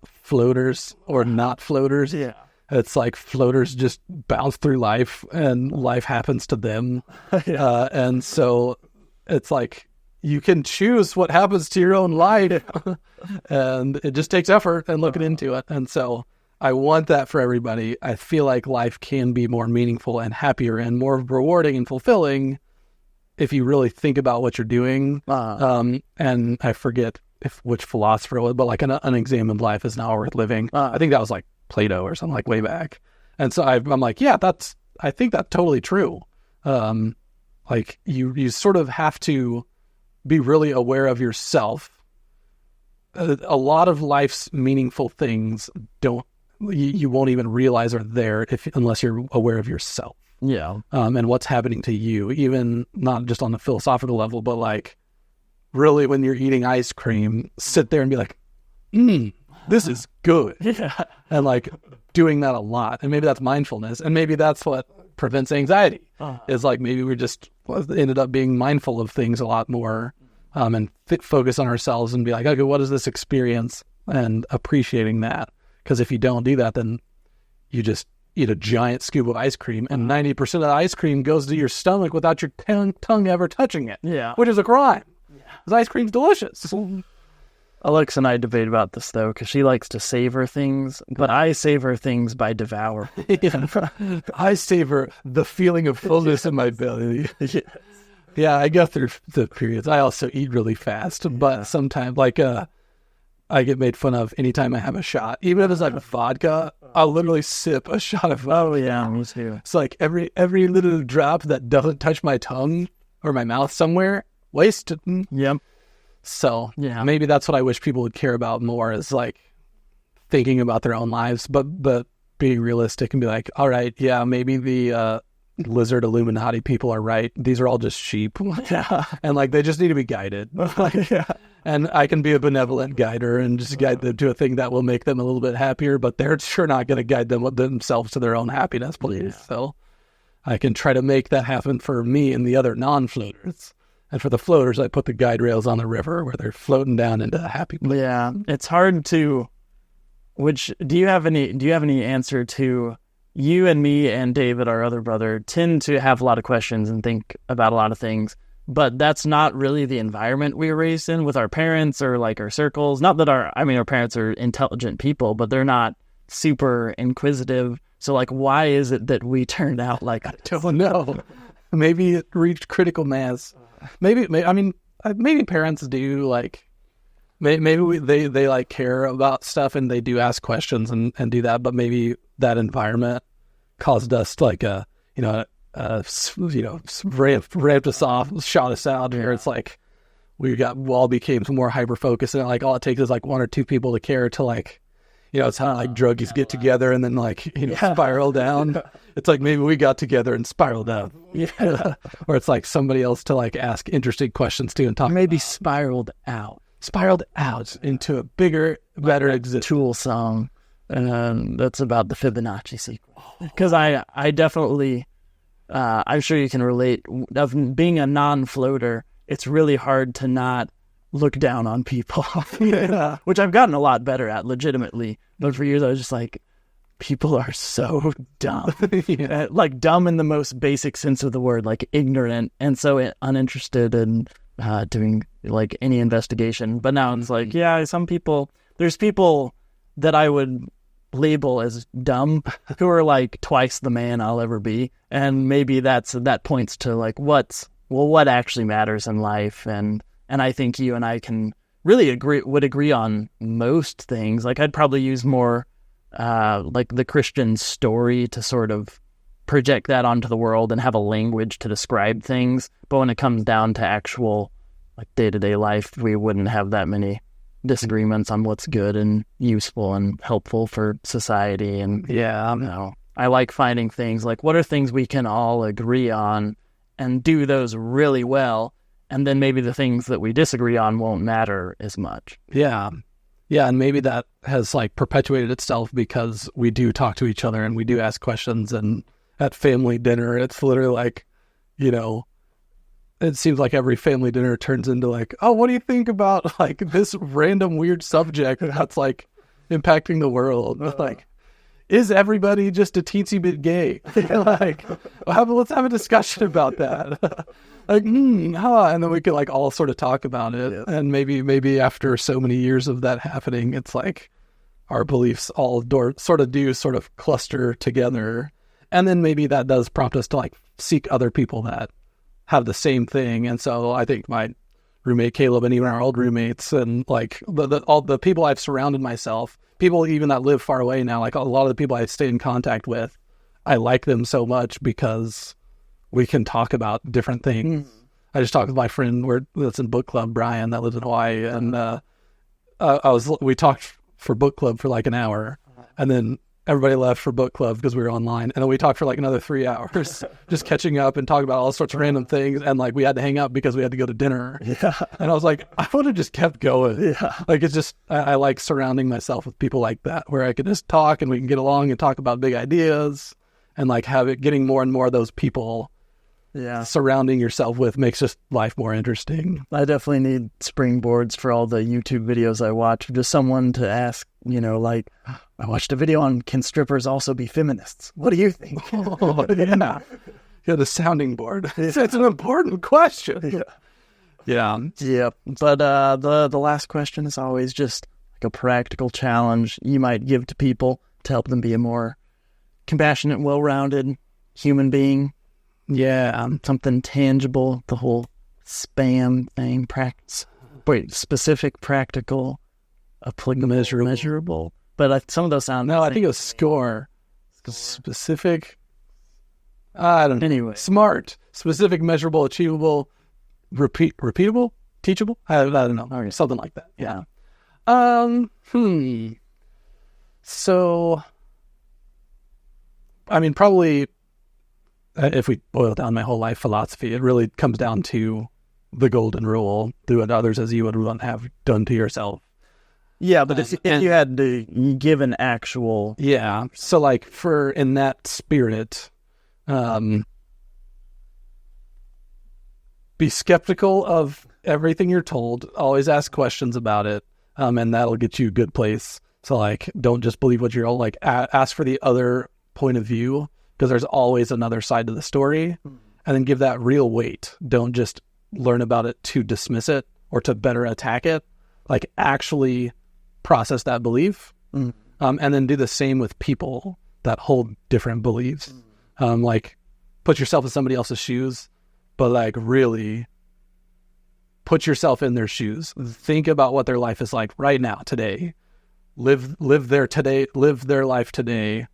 floaters or not floaters. Yeah. It's like floaters just bounce through life and life happens to them. Yeah. And so it's like you can choose what happens to your own life. And it just takes effort and looking into it. And so I want that for everybody. I feel like life can be more meaningful and happier and more rewarding and fulfilling if you really think about what you're doing. And I forget which philosopher it was, but like an unexamined life is not worth living. I think that was like Plato or something, like way back. And so I'm like, yeah, I think that's totally true. Like you sort of have to be really aware of yourself. A lot of life's meaningful things you won't even realize are there unless you're aware of yourself. Yeah. And what's happening to you, even not just on the philosophical level, but like really when you're eating ice cream, sit there and be like, this is good. Yeah. And like doing that a lot. And maybe that's mindfulness. And maybe that's what prevents anxiety is like, maybe we just ended up being mindful of things a lot more and focus on ourselves and be like, okay, what is this experience? And appreciating that. Because if you don't do that, then you just eat a giant scoop of ice cream, and 90% of the ice cream goes to your stomach without your tongue ever touching it. Yeah, which is a crime. Because ice cream's delicious. Alexa and I debate about this though, because she likes to savor things, but I savor things by devour. I savor the feeling of fullness in my belly. Yes. Yeah, I go through the periods. I also eat really fast, but sometimes like I get made fun of anytime I have a shot. Even if it's like vodka, I'll literally sip a shot of vodka. Oh, yeah, me too. It's like every little drop that doesn't touch my tongue or my mouth somewhere, wasted. Yep. So maybe that's what I wish people would care about more is like thinking about their own lives, but being realistic and be like, all right, yeah, maybe the lizard Illuminati people are right. These are all just sheep. And like they just need to be guided. And I can be a benevolent guider and just guide them to a thing that will make them a little bit happier, but they're sure not going to guide themselves to their own happiness, please. Yeah. So I can try to make that happen for me and the other non-floaters. And for the floaters, I put the guide rails on the river where they're floating down into a happy place. Yeah, it's hard to. Do you have any answer to? You and me and David, our other brother, tend to have a lot of questions and think about a lot of things, but that's not really the environment we were raised in with our parents or like our circles. Not that our parents are intelligent people, but they're not super inquisitive. So like, why is it that we turned out like I don't know. Maybe it reached critical mass. Maybe parents do like, maybe they like care about stuff and they do ask questions and do that, but maybe that environment caused us like ramped us off, shot us out here. It's like we all became more hyper focused, and like all it takes is like one or two people to care to like, it's how like druggies get together and then like spiral down. It's like maybe we got together and spiraled down. Or it's like somebody else to like ask interesting questions to and talk. Maybe spiraled out into a bigger, better existence. Tool song. And that's about the Fibonacci sequence. Because I definitely, I'm sure you can relate, of being a non-floater, it's really hard to not look down on people, which I've gotten a lot better at, legitimately. But for years, I was just like, people are so dumb. Like dumb in the most basic sense of the word, like ignorant, and so uninterested in doing like any investigation. But now it's like, there's people that I would label as dumb who are like twice the man I'll ever be, and maybe that points to like what actually matters in life, and I think you and I can really agree on most things. Like I'd probably use more like the Christian story to sort of project that onto the world and have a language to describe things. But when it comes down to actual like day-to-day life, we wouldn't have that many disagreements on what's good and useful and helpful for society. And I like finding things like, what are things we can all agree on and do those really well, and then maybe the things that we disagree on won't matter as much. Yeah, and maybe that has like perpetuated itself because we do talk to each other and we do ask questions, and at family dinner it's literally like, it seems like every family dinner turns into like, oh, what do you think about like this random weird subject that's like impacting the world? Like, is everybody just a teensy bit gay? Like, let's have a discussion about that. Like, and then we could like all sort of talk about it. Yeah. And maybe after so many years of that happening, it's like our beliefs all sort of cluster together. And then maybe that does prompt us to like seek other people that have the same thing. And so I think my roommate Caleb and even our old roommates and like all the people I've surrounded myself, people even that live far away now, like a lot of the people I stay in contact with, I like them so much because we can talk about different things. I just talked with my friend that's in book club, Brian, that lives in Hawaii, and we talked for book club for like an hour, and then everybody left for book club because we were online, and then we talked for like another 3 hours, just catching up and talking about all sorts of random things, and like we had to hang up because we had to go to dinner. Yeah, and I was like, I would have just kept going. Yeah, like it's just I like surrounding myself with people like that, where I can just talk and we can get along and talk about big ideas, and like getting more and more of those people. Yeah, surrounding yourself with makes just life more interesting. I definitely need springboards for all the YouTube videos I watch. Just someone to ask, like, I watched a video on, can strippers also be feminists? What do you think? Oh, yeah. Yeah, the sounding board. It's an important question. Yeah. But the last question is always just like a practical challenge you might give to people to help them be a more compassionate, well-rounded human being. Yeah, something tangible, the whole SPAM thing, specific, practical, applicable, measurable. But some of those sound... No, I think it was SCORE. Specific, I don't know. Anyway. SMART, specific, measurable, achievable, repeatable, teachable? I don't know. Okay. Something like that. Yeah. So, I mean, probably... if we boil down my whole life philosophy, it really comes down to the golden rule: do unto others as you would have done to yourself. Yeah, but if you had to give an actual... Yeah, so like in that spirit, be skeptical of everything you're told, always ask questions about it, and that'll get you a good place. So like, don't just believe what you're told, like ask for the other point of view, because there's always another side to the story, and then give that real weight. Don't just learn about it to dismiss it or to better attack it. Like actually process that belief, and then do the same with people that hold different beliefs. Like put yourself in somebody else's shoes, but like really put yourself in their shoes. Think about what their life is like right now, today. Live their life today.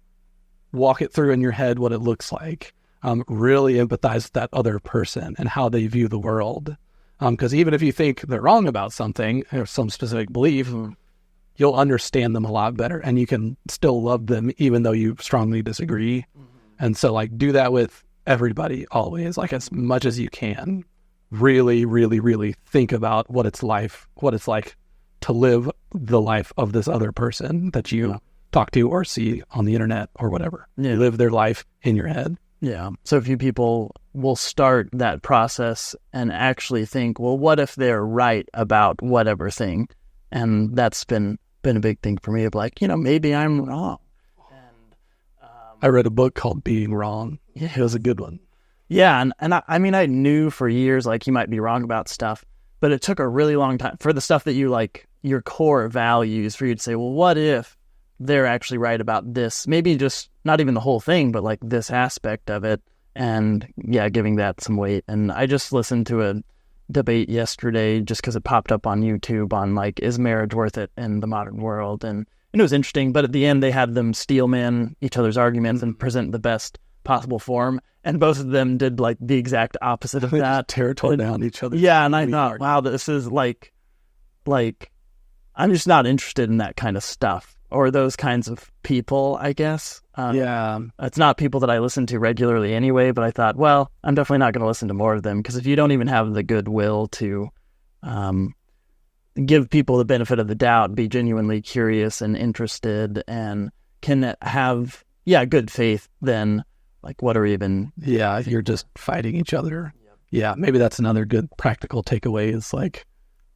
Walk it through in your head what it looks like. Really empathize with that other person and how they view the world. Because even if you think they're wrong about something or some specific belief, you'll understand them a lot better, and you can still love them even though you strongly disagree. And so like do that with everybody always, like as much as you can. Really, really, really think about what it's like to live the life of this other person that you talk to or see on the internet or whatever. Yeah. Live their life in your head. Yeah. So a few people will start that process and actually think, well, what if they're right about whatever thing? And that's been a big thing for me of like, maybe I'm wrong. And I read a book called Being Wrong. Yeah. It was a good one. Yeah. And I mean, I knew for years, like you might be wrong about stuff, but it took a really long time for the stuff that you like, your core values, for you to say, well, what if they're actually right about this? Maybe just not even the whole thing, but like this aspect of it. And yeah, giving that some weight. And I just listened to a debate yesterday just because it popped up on YouTube on like, is marriage worth it in the modern world? And it was interesting, but at the end they had them steelman each other's arguments and present the best possible form, and both of them did like the exact opposite of that. Tear down each other. Yeah, and I thought, wow, this is like I'm just not interested in that kind of stuff or those kinds of people, I guess. It's not people that I listen to regularly anyway, but I thought, well, I'm definitely not going to listen to more of them, because if you don't even have the goodwill to give people the benefit of the doubt, be genuinely curious and interested, and can have, good faith, then like what are we even... Yeah, you're just fighting each other. Yep. Yeah, maybe that's another good practical takeaway is like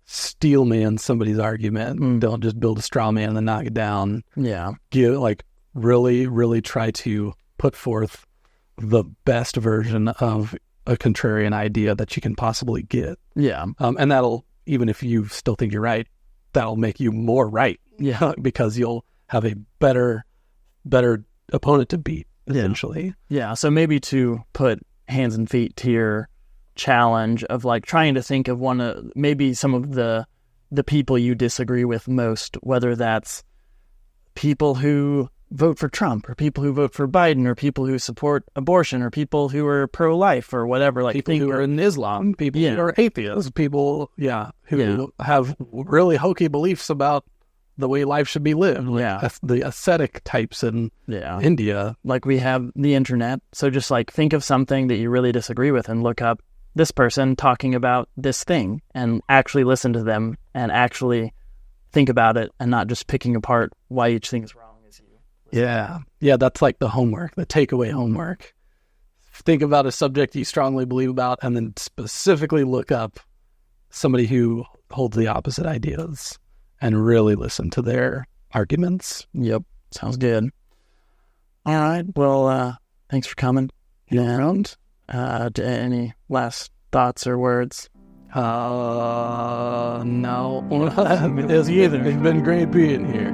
steel man somebody's argument. Don't just build a straw man and then knock it down. Yeah. Really, really try to put forth the best version of a contrarian idea that you can possibly get. Yeah. And that'll, even if you still think you're right, that'll make you more right. Yeah. Because you'll have a better opponent to beat, essentially. Yeah. So maybe to put hands and feet to your challenge of like trying to think of maybe some of the people you disagree with most, whether that's people who vote for Trump or people who vote for Biden or people who support abortion or people who are pro-life or whatever, like people who are in Islam, people who are atheists, people who have really hokey beliefs about the way life should be lived. The ascetic types in India. Like we have the internet, so just like think of something that you really disagree with and look up this person talking about this thing and actually listen to them and actually think about it and not just picking apart why each thing is wrong as you listen. Yeah, that's like the homework, the takeaway homework. Think about a subject you strongly believe about and then specifically look up somebody who holds the opposite ideas and really listen to their arguments. Yep, sounds good. All right, well, thanks for coming. And any last thoughts or words? No. It's been great being here.